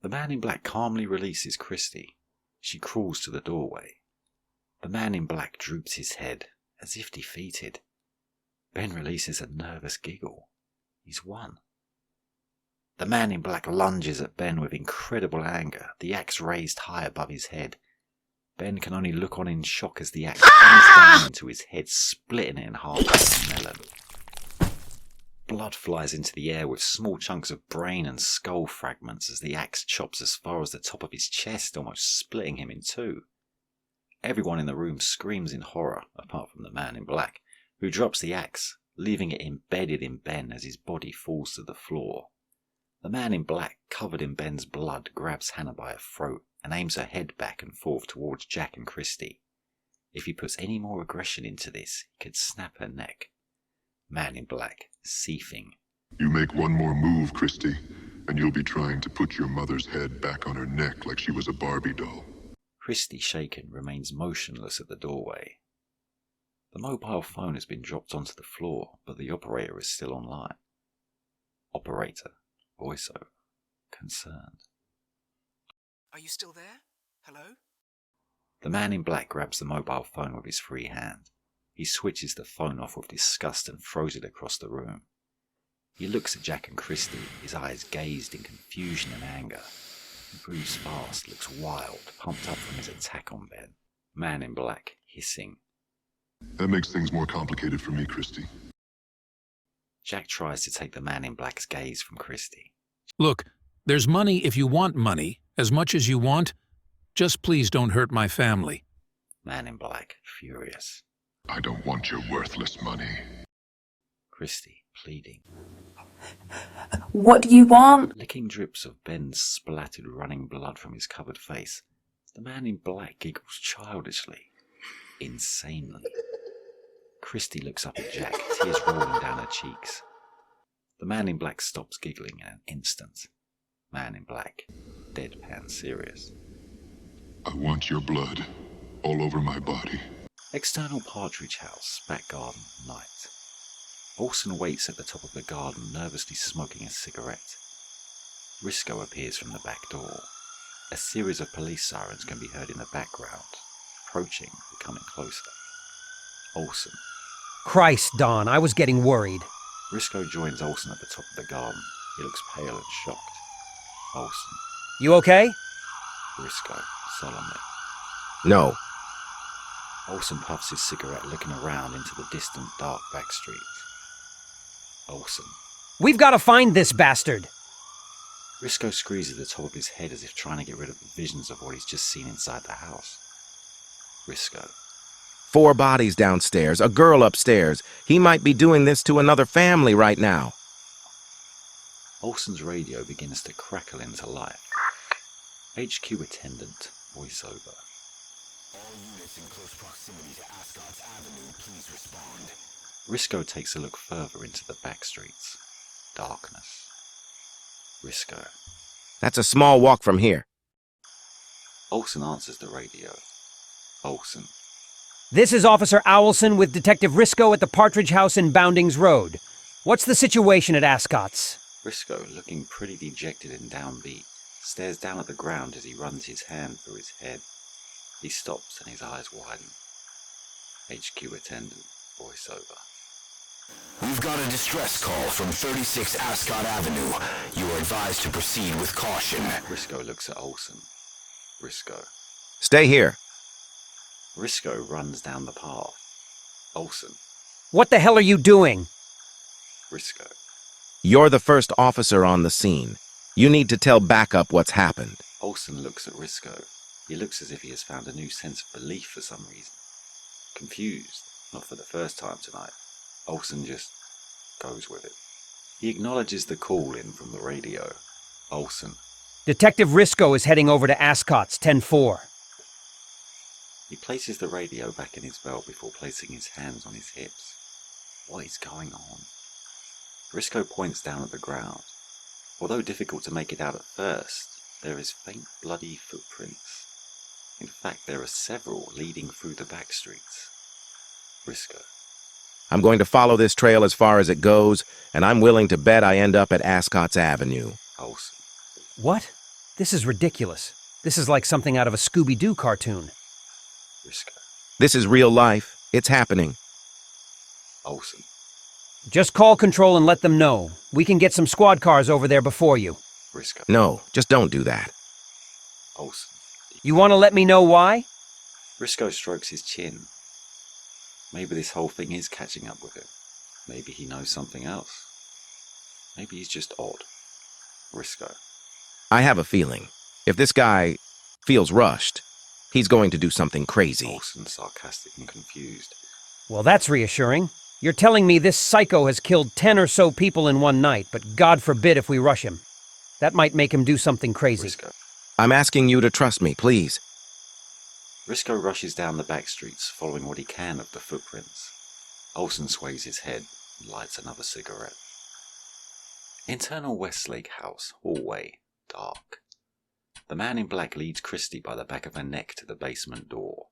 A: The man in black calmly releases Christie. She crawls to the doorway. The man in black droops his head, as if defeated. Ben releases a nervous giggle. He's won. The man in black lunges at Ben with incredible anger, the axe raised high above his head. Ben can only look on in shock as the axe comes down into his head, splitting it in half like a melon. Blood flies into the air with small chunks of brain and skull fragments as the axe chops as far as the top of his chest, almost splitting him in two. Everyone in the room screams in horror, apart from the man in black, who drops the axe, leaving it embedded in Ben as his body falls to the floor. The man in black, covered in Ben's blood, grabs Hannah by her throat and aims her head back and forth towards Jack and Christie. If he puts any more aggression into this, he could snap her neck. Man in black, seething.
G: You make one more move, Christie, and you'll be trying to put your mother's head back on her neck like she was a Barbie doll.
A: Christie, shaken, remains motionless at the doorway. The mobile phone has been dropped onto the floor, but the operator is still online. Operator, voiceover, concerned.
Q: Are you still there? Hello?
A: The man in black grabs the mobile phone with his free hand. He switches the phone off with disgust and throws it across the room. He looks at Jack and Christie, his eyes gazed in confusion and anger. Moves fast, looks wild, pumped up from his attack on Ben. Man in black, hissing.
G: That makes things more complicated for me, Christy.
A: Jack tries to take the man in black's gaze from Christy.
I: Look, there's money if you want money, as much as you want. Just please don't hurt my family.
A: Man in black, furious.
G: I don't want your worthless money.
A: Christy, pleading.
H: What do you want?
A: Licking drips of Ben's splattered running blood from his covered face, the man in black giggles childishly, insanely. Christy looks up at Jack, tears rolling down her cheeks. The man in black stops giggling in an instant. Man in black, deadpan serious.
G: I want your blood all over my body.
A: External partridge house, back garden, night. Olsen waits at the top of the garden, nervously smoking a cigarette. Risco appears from the back door. A series of police sirens can be heard in the background, approaching, becoming closer. Olsen.
D: Christ, Don, I was getting worried.
A: Risco joins Olsen at the top of the garden. He looks pale and shocked. Olsen.
D: You okay?
A: Risco, solemnly.
E: No.
A: Olsen puffs his cigarette, looking around into the distant, dark back street. Olsen.
D: We've got to find this bastard!
A: Risco squeezes the top of his head as if trying to get rid of the visions of what he's just seen inside the house. Risco.
E: 4 bodies downstairs, a girl upstairs. He might be doing this to another family right now.
A: Olsen's radio begins to crackle into life. HQ attendant, voiceover.
R: All units in close proximity to Ascot's Avenue, please respond.
A: Risco takes a look further into the back streets. Darkness. Risco.
E: That's a small walk from here.
A: Olsen answers the radio. Olsen.
D: This is Officer Owlson with Detective Risco at the Partridge House in Boundings Road. What's the situation at Ascot's?
A: Risco, looking pretty dejected and downbeat, stares down at the ground as he runs his hand through his head. He stops and his eyes widen. HQ attendant, voiceover.
R: We've got a distress call from 36 Ascot Avenue. You are advised to proceed with caution.
A: Risco looks at Olsen. Risco.
E: Stay here.
A: Risco runs down the path. Olsen.
D: What the hell are you doing?
A: Risco.
E: You're the first officer on the scene. You need to tell backup what's happened.
A: Olsen looks at Risco. He looks as if he has found a new sense of belief for some reason. Confused, not for the first time tonight. Olsen just goes with it. He acknowledges the call in from the radio. Olsen.
D: Detective Risco is heading over to Ascot's 10-4.
A: He places the radio back in his belt before placing his hands on his hips. What is going on? Risco points down at the ground. Although difficult to make it out at first, there is faint bloody footprints. In fact, there are several leading through the back streets. Risco.
E: I'm going to follow this trail as far as it goes, and I'm willing to bet I end up at Ascot's Avenue.
A: Olsen.
D: What? This is ridiculous. This is like something out of a Scooby-Doo cartoon.
A: Risco.
E: This is real life. It's happening.
A: Olsen.
D: Just call control and let them know. We can get some squad cars over there before you.
A: Risco.
E: No, just don't do that.
A: Olsen.
D: You want to let me know why?
A: Risco strokes his chin. Maybe this whole thing is catching up with him. Maybe he knows something else. Maybe he's just odd. Risco.
E: I have a feeling. If this guy feels rushed, he's going to do something crazy.
A: Olsen, sarcastic and confused.
D: Well, that's reassuring. You're telling me this psycho has killed 10 or so people in one night, but God forbid if we rush him. That might make him do something crazy.
A: Risco.
E: I'm asking you to trust me, please.
A: Risco rushes down the back streets, following what he can of the footprints. Olsen sways his head and lights another cigarette. Internal Westlake House, hallway, dark. The man in black leads Christy by the back of her neck to the basement door.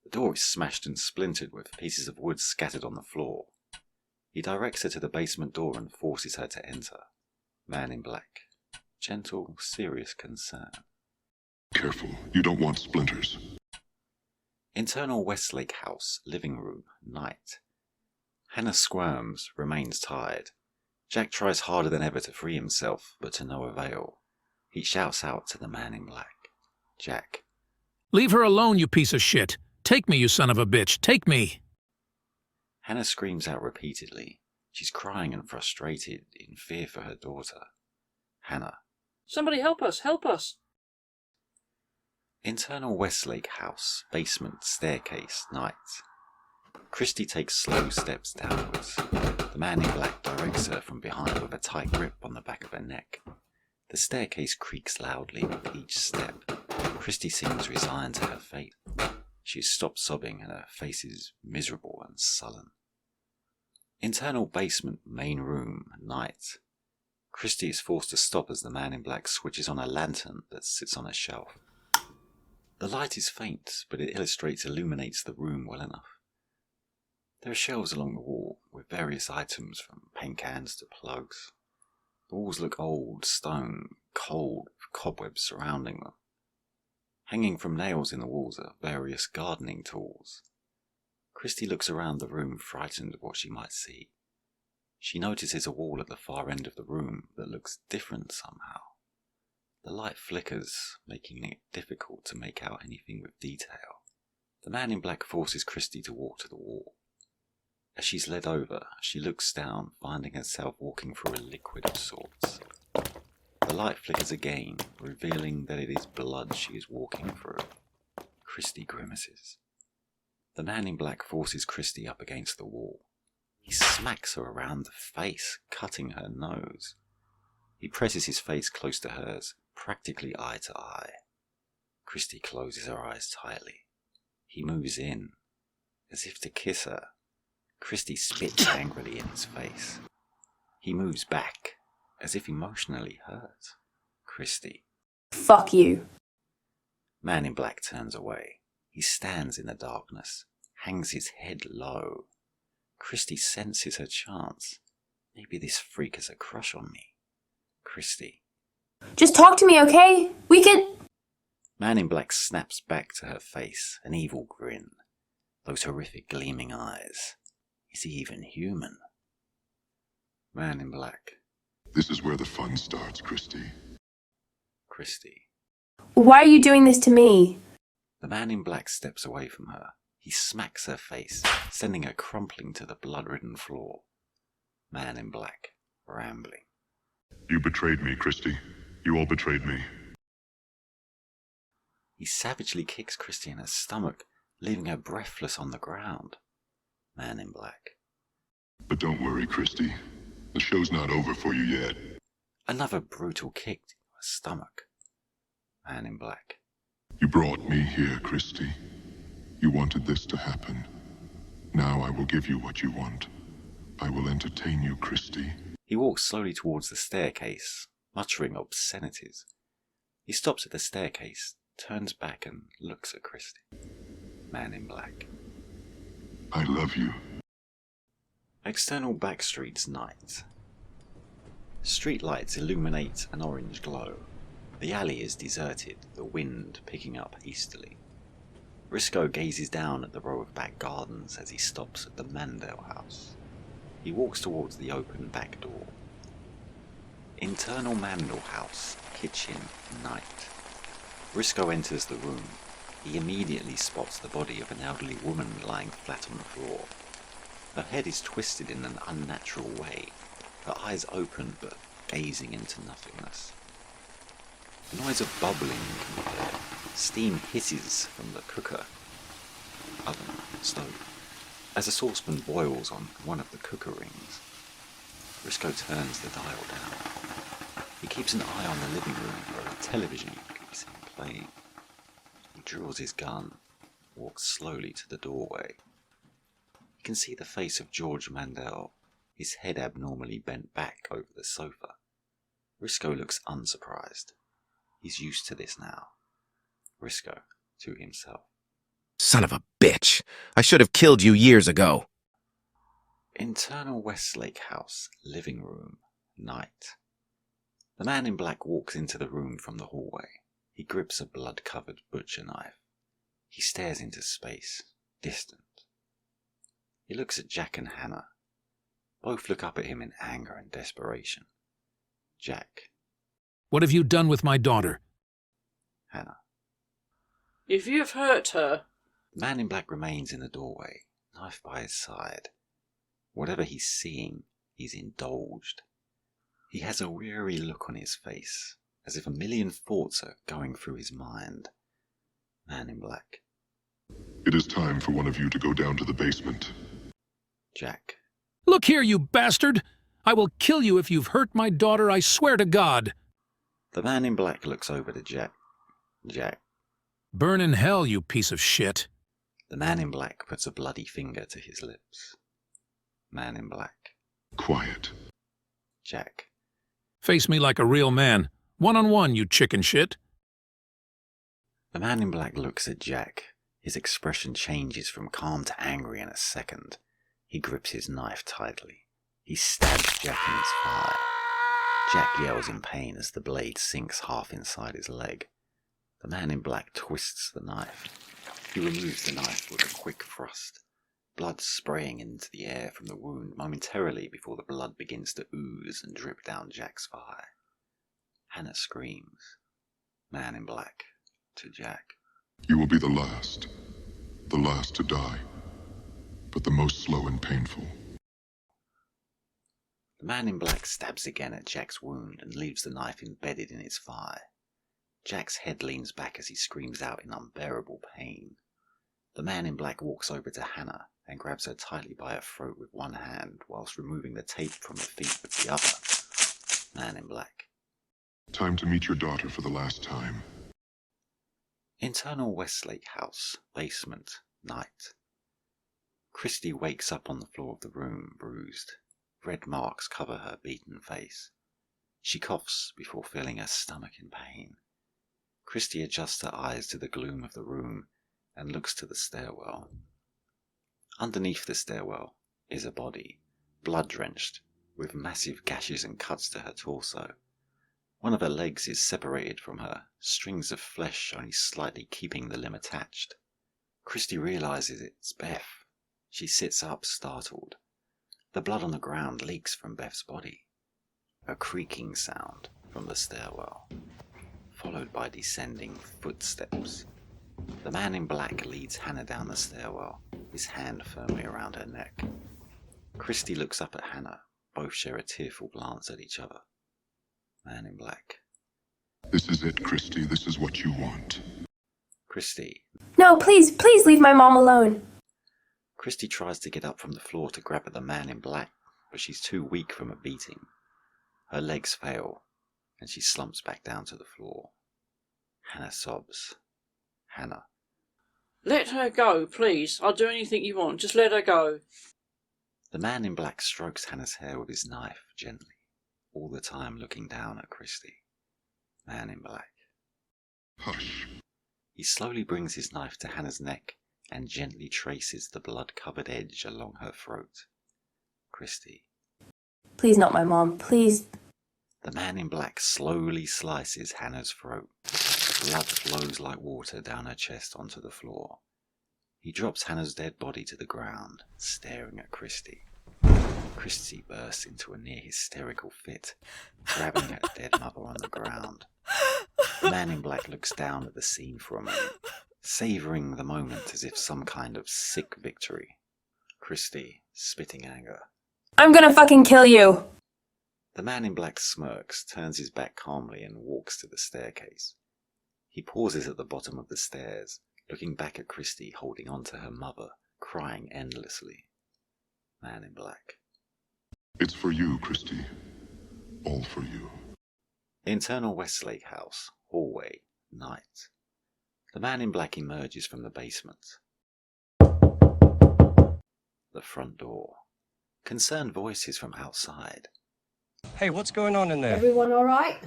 A: The door is smashed and splintered with pieces of wood scattered on the floor. He directs her to the basement door and forces her to enter. Man in black. Gentle, serious concern.
G: Careful, you don't want splinters.
A: Internal Westlake House, living room, night. Hannah squirms, remains tired. Jack tries harder than ever to free himself, but to no avail. He shouts out to the man in black, Jack.
I: Leave her alone, you piece of shit. Take me, you son of a bitch. Take me.
A: Hannah screams out repeatedly. She's crying and frustrated, in fear for her daughter. Hannah.
J: Somebody help us, help us.
A: Internal Westlake house, basement, staircase, night. Christy takes slow steps downwards. The man in black directs her from behind with a tight grip on the back of her neck. The staircase creaks loudly with each step. Christy seems resigned to her fate. She has stopped sobbing and her face is miserable and sullen. Internal basement, main room, night. Christy is forced to stop as the man in black switches on a lantern that sits on a shelf. The light is faint, but it illuminates the room well enough. There are shelves along the wall with various items from paint cans to plugs. The walls look old, stone, cold, with cobwebs surrounding them. Hanging from nails in the walls are various gardening tools. Christy looks around the room, frightened of what she might see. She notices a wall at the far end of the room that looks different somehow. The light flickers, making it difficult to make out anything with detail. The man in black forces Christy to walk to the wall. As she's led over, she looks down, finding herself walking through a liquid of sorts. The light flickers again, revealing that it is blood she is walking through. Christy grimaces. The man in black forces Christy up against the wall. He smacks her around the face, cutting her nose. He presses his face close to hers, practically eye to eye. Christy closes her eyes tightly. He moves in, as if to kiss her. Christy spits angrily in his face. He moves back, as if emotionally hurt. Christy.
H: Fuck you.
A: Man in black turns away. He stands in the darkness, hangs his head low. Christy senses her chance. Maybe this freak has a crush on me. Christy.
H: Just talk to me, okay? We can...
A: Man in black snaps back to her face, an evil grin. Those horrific gleaming eyes. Is he even human? Man in black.
G: This is where the fun starts, Christy.
A: Christy.
H: Why are you doing this to me?
A: The man in black steps away from her. He smacks her face, sending her crumpling to the blood-ridden floor. Man in black, rambling.
G: You betrayed me, Christy. You all betrayed me.
A: He savagely kicks Christy in her stomach, leaving her breathless on the ground. Man in black.
G: But don't worry, Christy. The show's not over for you yet.
A: Another brutal kick to her stomach. Man in black.
G: You brought me here, Christy. You wanted this to happen. Now I will give you what you want. I will entertain you, Christy.
A: He walks slowly towards the staircase, muttering obscenities. He stops at the staircase, turns back and looks at Christy. Man in black.
G: I love you.
A: External back streets, night. Streetlights illuminate an orange glow. The alley is deserted, the wind picking up hastily. Briscoe gazes down at the row of back gardens as he stops at the Mandel house. He walks towards the open back door. Internal Mandel house, kitchen, night. Briscoe enters the room. He immediately spots the body of an elderly woman lying flat on the floor. Her head is twisted in an unnatural way, her eyes open but gazing into nothingness. A noise of bubbling can be heard. Steam hisses from the cooker, oven, stove, as a saucepan boils on one of the cooker rings. Briscoe turns the dial down. He keeps an eye on the living room for a television he can be seen playing. He draws his gun, walks slowly to the doorway. He can see the face of George Mandel, his head abnormally bent back over the sofa. Briscoe looks unsurprised. He's used to this now. Briscoe, to himself.
E: Son of a bitch! I should have killed you years ago.
A: Internal Westlake house, living room, night. The man in black walks into the room from the hallway. He grips a blood-covered butcher knife. He stares into space, distant. He looks at Jack and Hannah. Both look up at him in anger and desperation. Jack.
I: What have you done with my daughter?
A: Hannah.
J: If you have hurt her...
A: The man in black remains in the doorway, knife by his side. Whatever he's seeing, he's indulged. He has a weary look on his face, as if a million thoughts are going through his mind. Man in black.
G: It is time for one of you to go down to the basement.
A: Jack.
I: Look here, you bastard! I will kill you if you've hurt my daughter, I swear to God!
A: The man in black looks over to Jack. Jack.
I: Burn in hell, you piece of shit.
A: The man in black puts a bloody finger to his lips. Man in black.
G: Quiet.
A: Jack.
I: Face me like a real man. One-on-one, you chicken shit.
A: The man in black looks at Jack. His expression changes from calm to angry in a second. He grips his knife tightly. He stabs Jack in his thigh. Jack yells in pain as the blade sinks half inside his leg. The man in black twists the knife. He removes the knife with a quick thrust, blood spraying into the air from the wound momentarily before the blood begins to ooze and drip down Jack's thigh. Hannah screams. Man in black to Jack.
G: You will be the last to die, but the most slow and painful.
A: The man in black stabs again at Jack's wound and leaves the knife embedded in his thigh. Jack's head leans back as he screams out in unbearable pain. The man in black walks over to Hannah and grabs her tightly by her throat with one hand whilst removing the tape from her feet with the other. Man in black.
G: Time to meet your daughter for the last time.
A: Internal Westlake house, basement, night. Christy wakes up on the floor of the room, bruised. Red marks cover her beaten face. She coughs before feeling her stomach in pain. Christy adjusts her eyes to the gloom of the room and looks to the stairwell. Underneath the stairwell is a body, blood-drenched, with massive gashes and cuts to her torso. One of her legs is separated from her, strings of flesh only slightly keeping the limb attached. Christy realizes it's Beth. She sits up, startled. The blood on the ground leaks from Beth's body. A creaking sound from the stairwell, followed by descending footsteps. The man in black leads Hannah down the stairwell, his hand firmly around her neck. Christy looks up at Hannah. Both share a tearful glance at each other. Man in black.
G: This is it, Christy. This is what you want.
A: Christy.
H: No, please, please leave my mom alone.
A: Christy tries to get up from the floor to grab at the man in black, but she's too weak from a beating. Her legs fail, and she slumps back down to the floor. Hannah sobs. Hannah.
J: Let her go, please. I'll do anything you want. Just let her go.
A: The man in black strokes Hannah's hair with his knife gently, all the time looking down at Christy. Man in black.
G: Hush.
A: He slowly brings his knife to Hannah's neck and gently traces the blood-covered edge along her throat. Christy.
H: Please, not my mom. Please.
A: The man in black slowly slices Hannah's throat. Blood flows like water down her chest onto the floor. He drops Hannah's dead body to the ground, staring at Christy. Christy bursts into a near hysterical fit, grabbing her dead mother on the ground. The man in black looks down at the scene for a moment, savouring the moment as if some kind of sick victory. Christy, spitting anger.
H: I'm gonna fucking kill you!
A: The man in black smirks, turns his back calmly and walks to the staircase. He pauses at the bottom of the stairs, looking back at Christy holding on to her mother, crying endlessly. Man in black.
G: It's for you, Christy. All for you.
A: Internal Westlake house, hallway, night. The man in black emerges from the basement. The front door. Concerned voices from outside.
S: Hey, what's going on in there?
T: Everyone all right?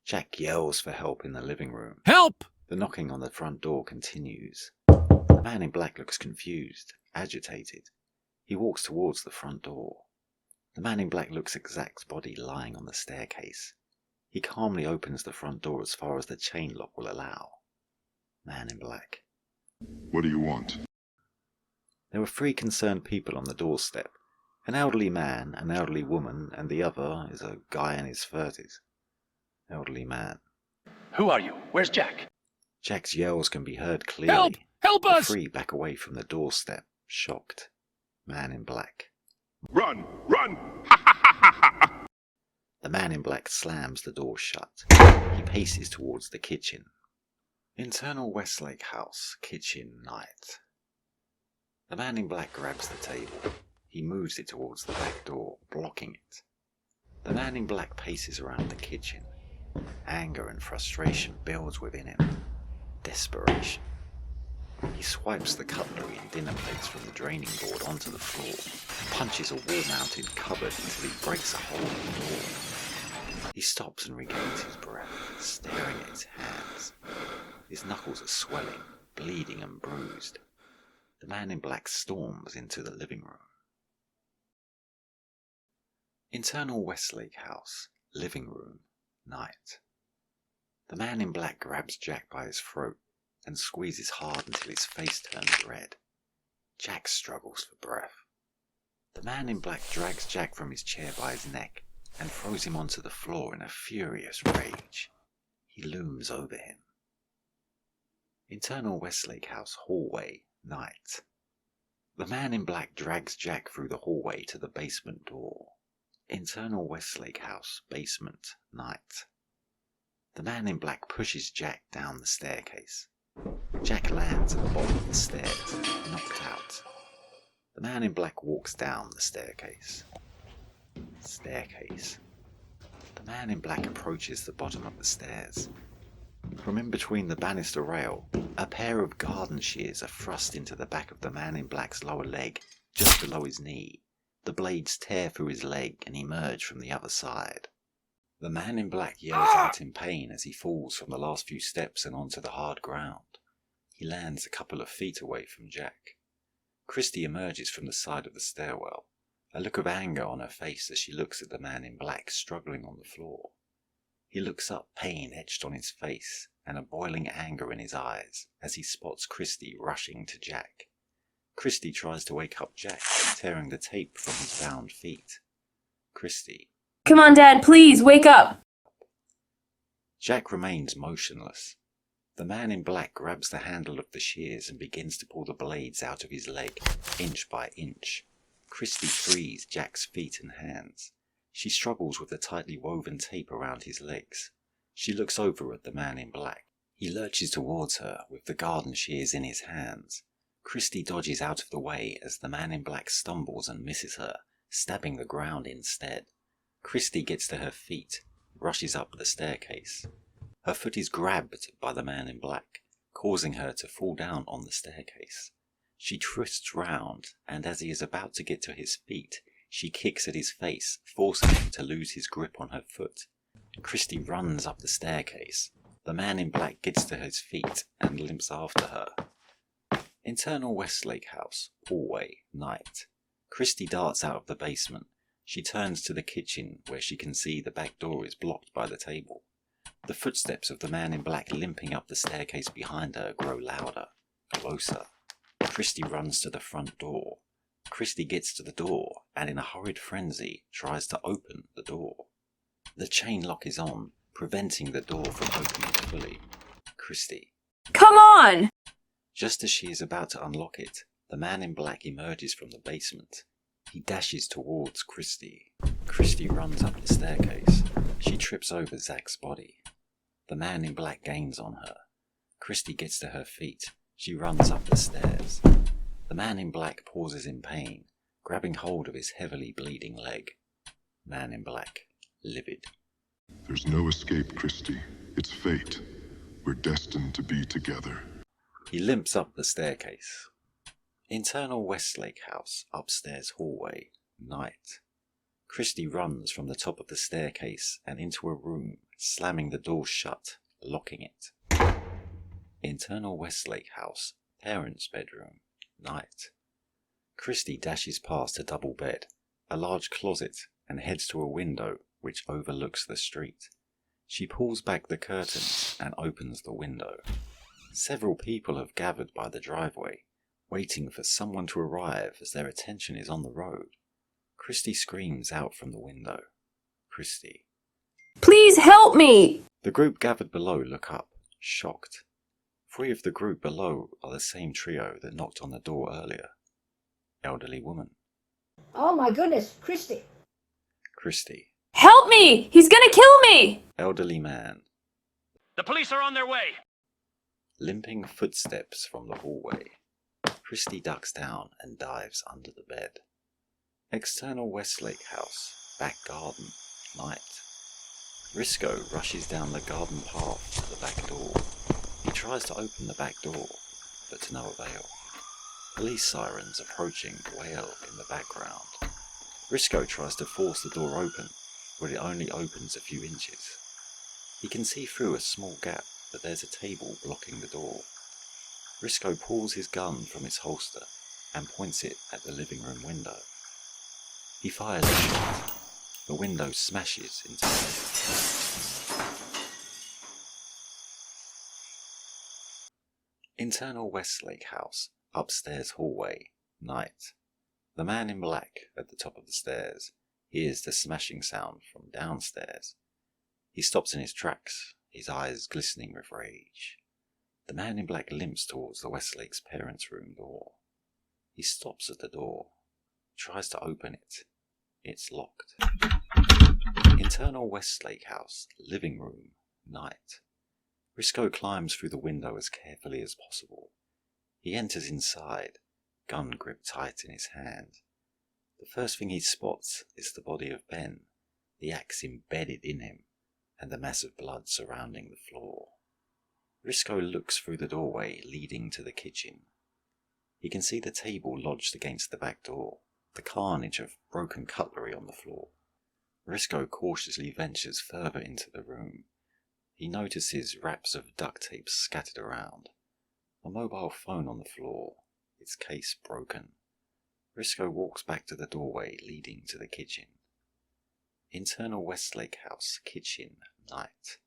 A: Jack yells for help in the living room.
I: Help!
A: The knocking on the front door continues. The man in black looks confused, agitated. He walks towards the front door. The man in black looks at Zach's body lying on the staircase. He calmly opens the front door as far as the chain lock will allow. Man in black.
G: What do you want?
A: There were 3 concerned people on the doorstep. An elderly man, an elderly woman, and the other is a guy in his 30s. elderly man.
T: Who are you? Where's Jack?
A: Jack's yells can be heard clearly.
T: Help! Help
A: The
T: us!
A: three back away from the doorstep, shocked. Man in black.
G: Run! Run!
A: The man in black slams the door shut. He paces towards the kitchen. Internal Westlake House, kitchen, night. The man in black grabs the table. He moves it towards the back door, blocking it. The man in black paces around the kitchen. Anger and frustration builds within him. Desperation. He swipes the cutlery and dinner plates from the draining board onto the floor, punches a wall-mounted cupboard until he breaks a hole in the door. He stops and regains his breath, staring at his hands. His knuckles are swelling, bleeding and bruised. The man in black storms into the living room. Internal Westlake House, living room, night. The man in black grabs Jack by his throat and squeezes hard until his face turns red. Jack struggles for breath. The man in black drags Jack from his chair by his neck and throws him onto the floor in a furious rage. He looms over him. Internal Westlake House hallway, night. The man in black drags Jack through the hallway to the basement door. Internal Westlake House, basement, night. The man in black pushes Jack down the staircase. Jack lands at the bottom of the stairs, knocked out. The man in black walks down the staircase. Staircase. The man in black approaches the bottom of the stairs. From in between the banister rail, a pair of garden shears are thrust into the back of the man in black's lower leg, just below his knee. The blades tear through his leg and emerge from the other side. The man in black yells out in pain as he falls from the last few steps and onto the hard ground. He lands a couple of feet away from Jack. Christy emerges from the side of the stairwell, a look of anger on her face as she looks at the man in black struggling on the floor. He looks up, pain etched on his face and a boiling anger in his eyes as he spots Christy rushing to Jack. Christy tries to wake up Jack, tearing the tape from his bound feet. Christy.
H: Come on, Dad, please, wake up!
A: Jack remains motionless. The man in black grabs the handle of the shears and begins to pull the blades out of his leg, inch by inch. Christy frees Jack's feet and hands. She struggles with the tightly woven tape around his legs. She looks over at the man in black. He lurches towards her with the garden shears in his hands. Christy dodges out of the way as the man in black stumbles and misses her, stabbing the ground instead. Christy gets to her feet, rushes up the staircase. Her foot is grabbed by the man in black, causing her to fall down on the staircase. She twists round, and as he is about to get to his feet, she kicks at his face, forcing him to lose his grip on her foot. Christy runs up the staircase. The man in black gets to his feet and limps after her. Internal Westlake House, hallway, night. Christy darts out of the basement. She turns to the kitchen where she can see the back door is blocked by the table. The footsteps of the man in black limping up the staircase behind her grow louder, closer. Christy runs to the front door. Christy gets to the door and in a hurried frenzy tries to open the door. The chain lock is on, preventing the door from opening fully. Christy.
H: Come on!
A: Just as she is about to unlock it, the man in black emerges from the basement. He dashes towards Christy. Christy runs up the staircase. She trips over Zach's body. The man in black gains on her. Christy gets to her feet. She runs up the stairs. The man in black pauses in pain, grabbing hold of his heavily bleeding leg. Man in black, livid.
G: There's no escape, Christy. It's fate. We're destined to be together.
A: He limps up the staircase. Internal Westlake House, upstairs hallway, night. Christy runs from the top of the staircase and into a room, slamming the door shut, locking it. Internal Westlake House, parents' bedroom, night. Christy dashes past a double bed, a large closet, and heads to a window which overlooks the street. She pulls back the curtains and opens the window. Several people have gathered by the driveway, waiting for someone to arrive as their attention is on the road. Christy screams out from the window. Christy.
H: Please help me!
A: The group gathered below look up, shocked. 3 of the group below are the same trio that knocked on the door earlier. Elderly woman.
U: Oh my goodness, Christy.
A: Christy.
H: Help me! He's gonna kill me!
A: Elderly man.
T: The police are on their way!
A: Limping footsteps from the hallway. Christy ducks down and dives under the bed. External Westlake house, back garden, night. Risco rushes down the garden path to the back door. He tries to open the back door, but to no avail. Police sirens approaching wail in the background. Risco tries to force the door open, but it only opens a few inches. He can see through a small gap, but there's a table blocking the door. Risco pulls his gun from its holster and points it at the living room window. He fires a shot. The window smashes into it. Internal Westlake house, upstairs hallway, night. The man in black at the top of the stairs hears the smashing sound from downstairs. He stops in his tracks, his eyes glistening with rage. The man in black limps towards the Westlake's parents' room door. He stops at the door, tries to open it. It's locked. Internal Westlake house, living room, night. Risco climbs through the window as carefully as possible. He enters inside, gun gripped tight in his hand. The first thing he spots is the body of Ben, the axe embedded in him, and the mass of blood surrounding the floor. Risco looks through the doorway leading to the kitchen. He can see the table lodged against the back door, the carnage of broken cutlery on the floor. Risco cautiously ventures further into the room. He notices wraps of duct tape scattered around, a mobile phone on the floor, its case broken. Risco walks back to the doorway leading to the kitchen. Internal Westlake house, kitchen, night.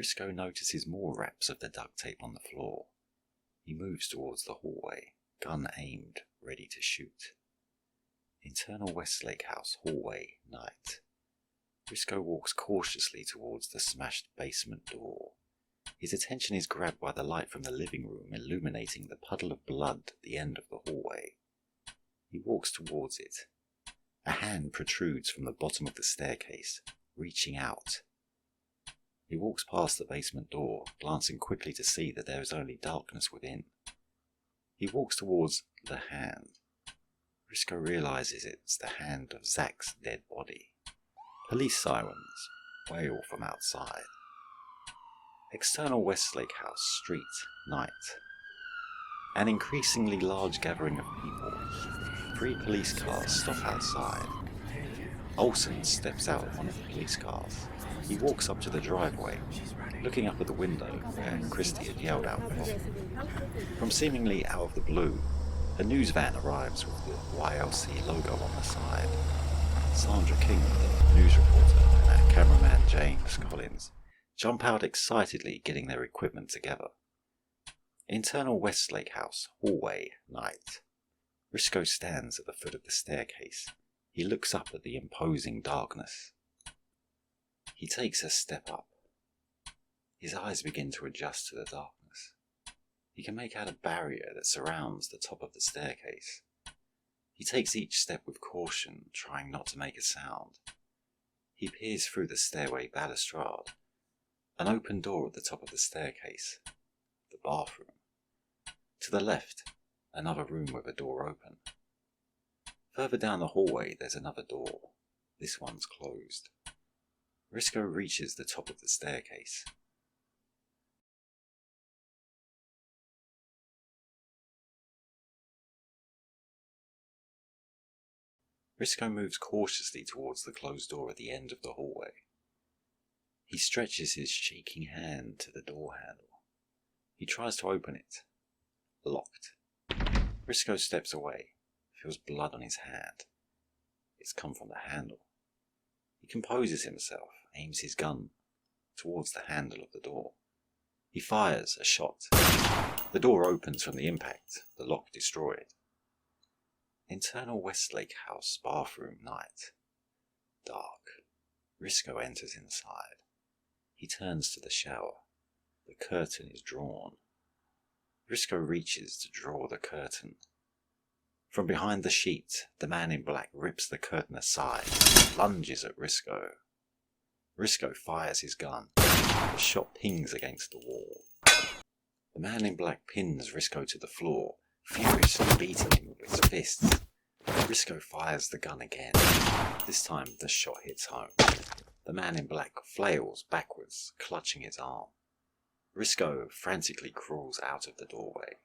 A: Risco notices more wraps of the duct tape on the floor. He moves towards the hallway, gun aimed, ready to shoot. Internal Westlake house, hallway, night. Risco walks cautiously towards the smashed basement door. His attention is grabbed by the light from the living room illuminating the puddle of blood at the end of the hallway. He walks towards it. A hand protrudes from the bottom of the staircase, reaching out. He walks past the basement door, glancing quickly to see that there is only darkness within. He walks towards the hand. Risco realizes it's the hand of Zach's dead body. Police sirens wail from outside. External Westlake house, street, night. An increasingly large gathering of people. 3 police cars stop outside. Olsen steps out of one of the police cars. He walks up to the driveway, looking up at the window where Christy had yelled out from. From seemingly out of the blue, a news van arrives with the YLC logo on the side. Sandra King, the news reporter, and our cameraman James Collins jump out excitedly, getting their equipment together. Internal Westlake house, hallway, night. Risco stands at the foot of the staircase. He looks up at the imposing darkness. He takes a step up. His eyes begin to adjust to the darkness. He can make out a barrier that surrounds the top of the staircase. He takes each step with caution, trying not to make a sound. He peers through the stairway balustrade. An open door at the top of the staircase. The bathroom. To the left, another room with a door open. Further down the hallway, there's another door. This one's closed. Risco reaches the top of the staircase. Risco moves cautiously towards the closed door at the end of the hallway. He stretches his shaking hand to the door handle. He tries to open it. Locked. Risco steps away, feels blood on his hand. It's come from the handle. He composes himself, aims his gun towards the handle of the door. He fires a shot. The door opens from the impact, the lock destroyed. Internal Westlake house, bathroom, night. Dark. Risco enters inside. He turns to the shower. The curtain is drawn. Risco reaches to draw the curtain. From behind the sheet, the man in black rips the curtain aside and lunges at Risco. Risco fires his gun. The shot pings against the wall. The man in black pins Risco to the floor, furiously beating him with his fists. Risco fires the gun again. This time the shot hits home. The man in black flails backwards, clutching his arm. Risco frantically crawls out of the doorway.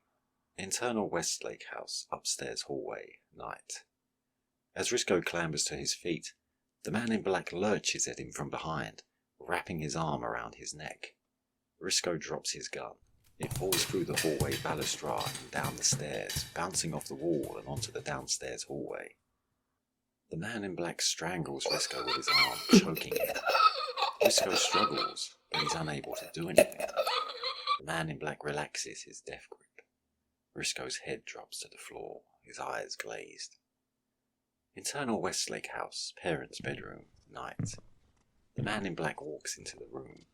A: Internal Westlake House, upstairs hallway, night. As Risco clambers to his feet, the man in black lurches at him from behind, wrapping his arm around his neck. Risco drops his gun. It falls through the hallway balustrade and down the stairs, bouncing off the wall and onto the downstairs hallway. The man in black strangles Risco with his arm, choking him. Risco struggles, but he's unable to do anything. The man in black relaxes his death grip. Risco's head drops to the floor, his eyes glazed. Internal Westlake House, parents' bedroom, night. The man in black walks into the room.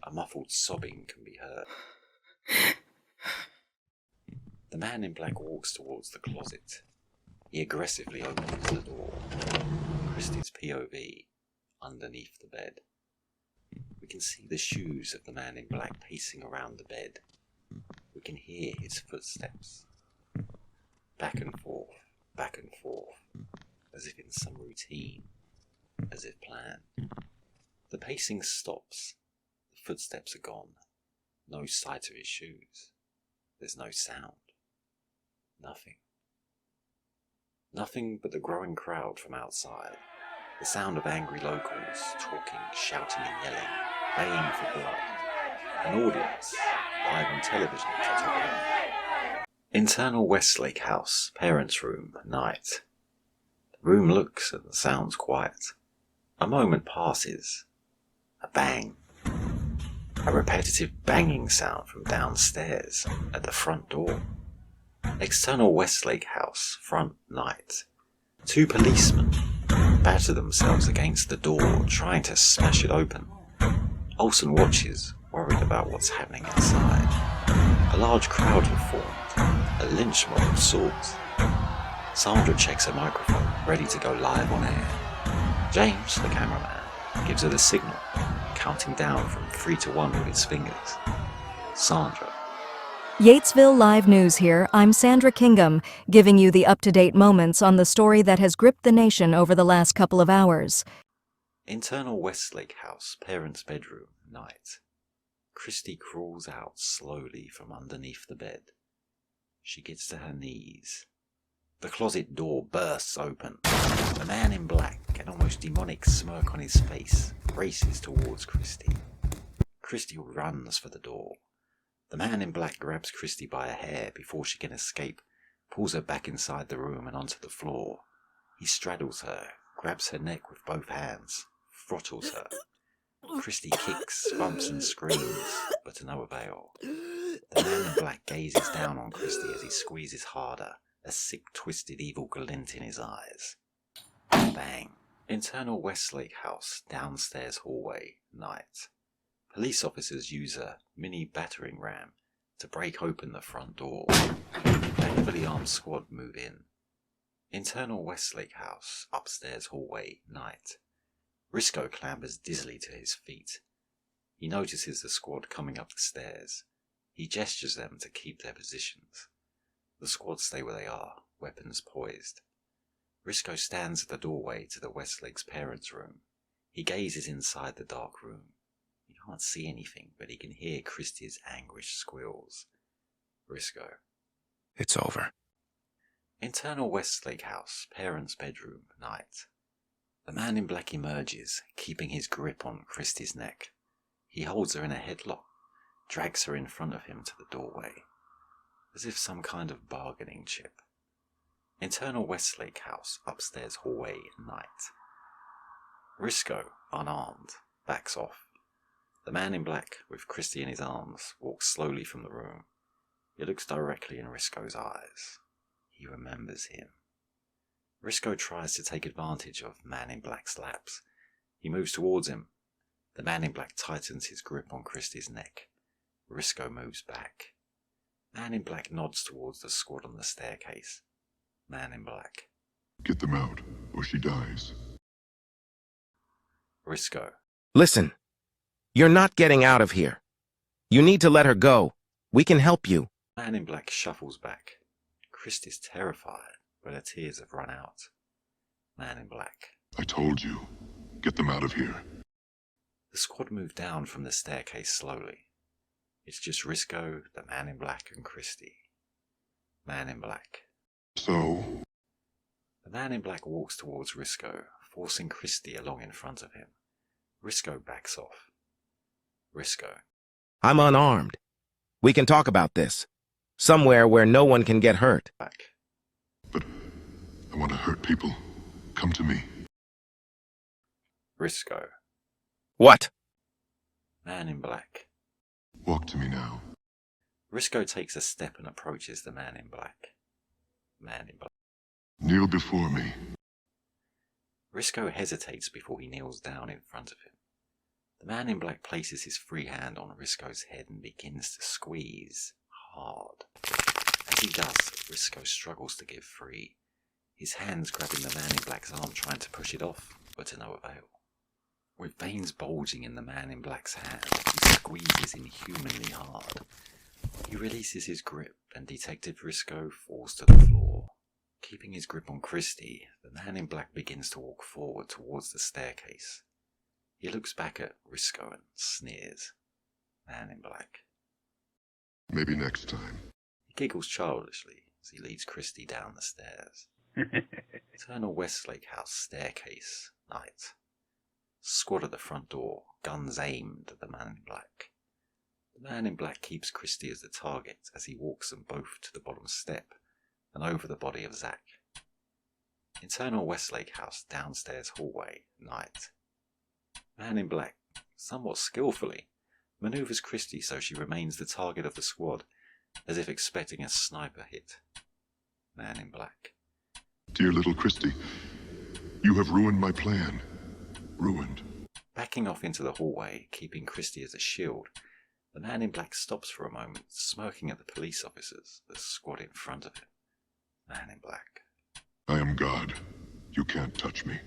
A: A muffled sobbing can be heard. The man in black walks towards the closet. He aggressively opens the door. Christie's POV, underneath the bed. We can see the shoes of the man in black pacing around the bed. We can hear his footsteps. Back and forth, as if in some routine, as if planned. The pacing stops. The footsteps are gone. No sight of his shoes. There's no sound. Nothing. Nothing but the growing crowd from outside. The sound of angry locals, talking, shouting and yelling, baying for blood. An audience, live on television to top it off. Internal Westlake House, parents' room, night. The room looks and sounds quiet. A moment passes. A bang. A repetitive banging sound from downstairs at the front door. External Westlake House, front, night. Two policemen batter themselves against the door, trying to smash it open. Olsen watches, worried about what's happening inside. A large crowd have formed, a lynch mob of sorts. Sandra checks her microphone, ready to go live on air. James, the cameraman, gives her the signal, counting down from 3 to 1 with his fingers. Sandra.
B: Yatesville Live News here. I'm Sandra Kingham, giving you the up-to-date moments on the story that has gripped the nation over the last couple of hours.
A: Internal Westlake House, parents' bedroom, night. Christy crawls out slowly from underneath the bed. She gets to her knees. The closet door bursts open. The man in black, an almost demonic smirk on his face, races towards Christy. Christy runs for the door. The man in black grabs Christy by a hair before she can escape, pulls her back inside the room and onto the floor. He straddles her, grabs her neck with both hands, throttles her. Christy kicks, bumps and screams, but to no avail. The man in black gazes down on Christy as he squeezes harder, a sick, twisted, evil glint in his eyes. Bang. Internal Westlake House, downstairs hallway, night. Police officers use a mini battering ram to break open the front door. A heavily armed squad move in. Internal Westlake House, upstairs hallway, night. Risco clambers dizzily to his feet. He notices the squad coming up the stairs. He gestures them to keep their positions. The squad stay where they are, weapons poised. Risco stands at the doorway to the Westlake's parents' room. He gazes inside the dark room. He can't see anything, but he can hear Christy's anguished squeals. Risco.
E: It's over.
A: Internal Westlake House, parents' bedroom, night. The man in black emerges, keeping his grip on Christy's neck. He holds her in a headlock, drags her in front of him to the doorway, as if some kind of bargaining chip. Internal Westlake House, upstairs hallway, night. Risco, unarmed, backs off. The man in black, with Christy in his arms, walks slowly from the room. He looks directly in Risco's eyes. He remembers him. Risco tries to take advantage of Man in Black's lapse. He moves towards him. The man in black tightens his grip on Christie's neck. Risco moves back. Man in black nods towards the squad on the staircase. Man in black.
G: Get them out, or she dies.
A: Risco.
E: Listen, you're not getting out of here. You need to let her go. We can help you.
A: Man in black shuffles back. Christie's terrified, but her tears have run out. Man in black.
G: I told you. Get them out of here.
A: The squad move down from the staircase slowly. It's just Risco, the man in black, and Christie. Man in black.
G: So?
A: The man in black walks towards Risco, forcing Christie along in front of him. Risco backs off. Risco.
E: I'm unarmed. We can talk about this. Somewhere where no one can get hurt.
A: Back.
G: But I want to hurt people. Come to me.
A: Risco.
E: What?
A: Man in black.
G: Walk to me now.
A: Risco takes a step and approaches the man in black. Man in black.
G: Kneel before me.
A: Risco hesitates before he kneels down in front of him. The man in black places his free hand on Risco's head and begins to squeeze hard. As he does, Risco struggles to give free. His hands grabbing the man in black's arm, trying to push it off, but to no avail. With veins bulging in the man in black's hand, he squeezes inhumanly hard. He releases his grip, and Detective Risco falls to the floor. Keeping his grip on Christie, the man in black begins to walk forward towards the staircase. He looks back at Risco and sneers. Man in black.
G: Maybe next time.
A: He giggles childishly as he leads Christie down the stairs. Eternal Westlake House staircase, night. Squad at the front door, guns aimed at the man in black. The man in black keeps Christie as the target as he walks them both to the bottom step and over the body of Zach. Internal Westlake House downstairs hallway, night. Man in black, somewhat skillfully, maneuvers Christie so she remains the target of the squad, as if expecting a sniper hit. Man in black.
G: Dear little Christie, you have ruined my plan. Ruined.
A: Backing off into the hallway, keeping Christie as a shield, the man in black stops for a moment, smirking at the police officers, the squad in front of him. Man in black.
G: I am God. You can't touch me.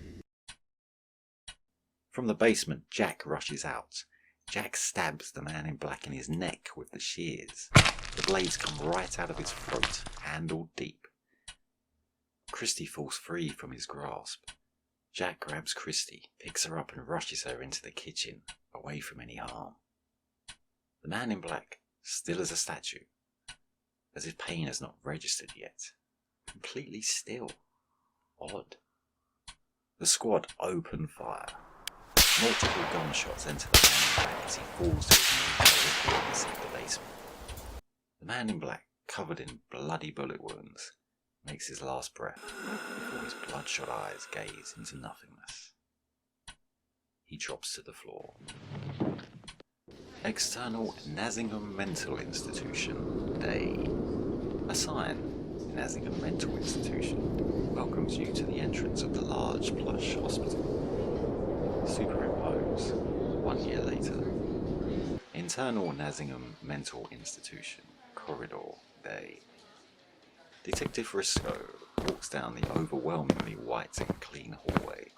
A: From the basement, Jack rushes out. Jack stabs the man in black in his neck with the shears. The blades come right out of his throat, handled deep. Christie falls free from his grasp. Jack grabs Christie, picks her up and rushes her into the kitchen, away from any harm. The man in black, still as a statue, as if pain has not registered yet. Completely still. Odd. The squad open fire. Multiple gunshots enter the man in black as he falls to his knees in the basement. The man in black, covered in bloody bullet wounds, makes his last breath before his bloodshot eyes gaze into nothingness. He drops to the floor. External Nasingham Mental Institution, Day. A sign, Nasingham Mental Institution, welcomes you to the entrance of the large plush hospital. Superimpose, 1 year later. Internal Nasingham Mental Institution, Corridor, Day. Detective Risco walks down the overwhelmingly white and clean hallway.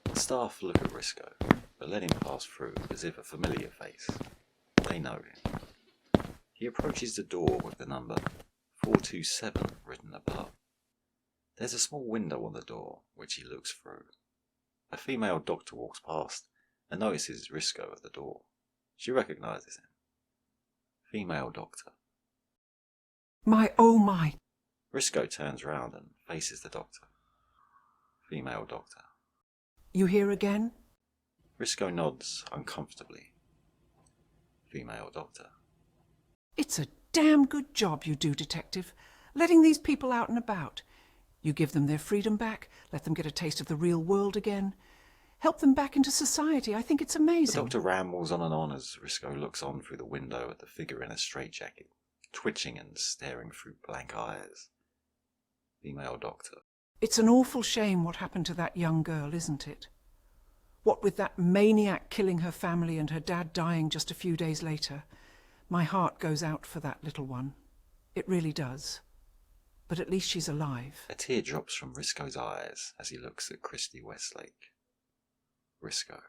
A: The staff look at Risco, but let him pass through as if a familiar face. They know him. He approaches the door with the number 427 written above. There's a small window on the door, which he looks through. A female doctor walks past and notices Risco at the door. She recognizes him. Female doctor.
N: My, oh my.
A: Risco turns round and faces the doctor. Female doctor.
N: You here again?
A: Risco nods uncomfortably. Female doctor.
N: It's a damn good job you do, Detective, letting these people out and about. You give them their freedom back, let them get a taste of the real world again, help them back into society. I think it's amazing.
A: The doctor rambles on and on as Risco looks on through the window at the figure in a straitjacket, twitching and staring through blank eyes. Female doctor.
N: It's an awful shame what happened to that young girl, isn't it? What with that maniac killing her family and her dad dying just a few days later, my heart goes out for that little one. It really does. But at least she's alive.
A: A tear drops from Risco's eyes as he looks at Christy Westlake. Risco.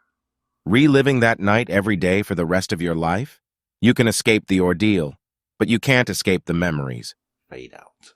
E: Reliving that night every day for the rest of your life? You can escape the ordeal, but you can't escape the memories.
A: Fade out.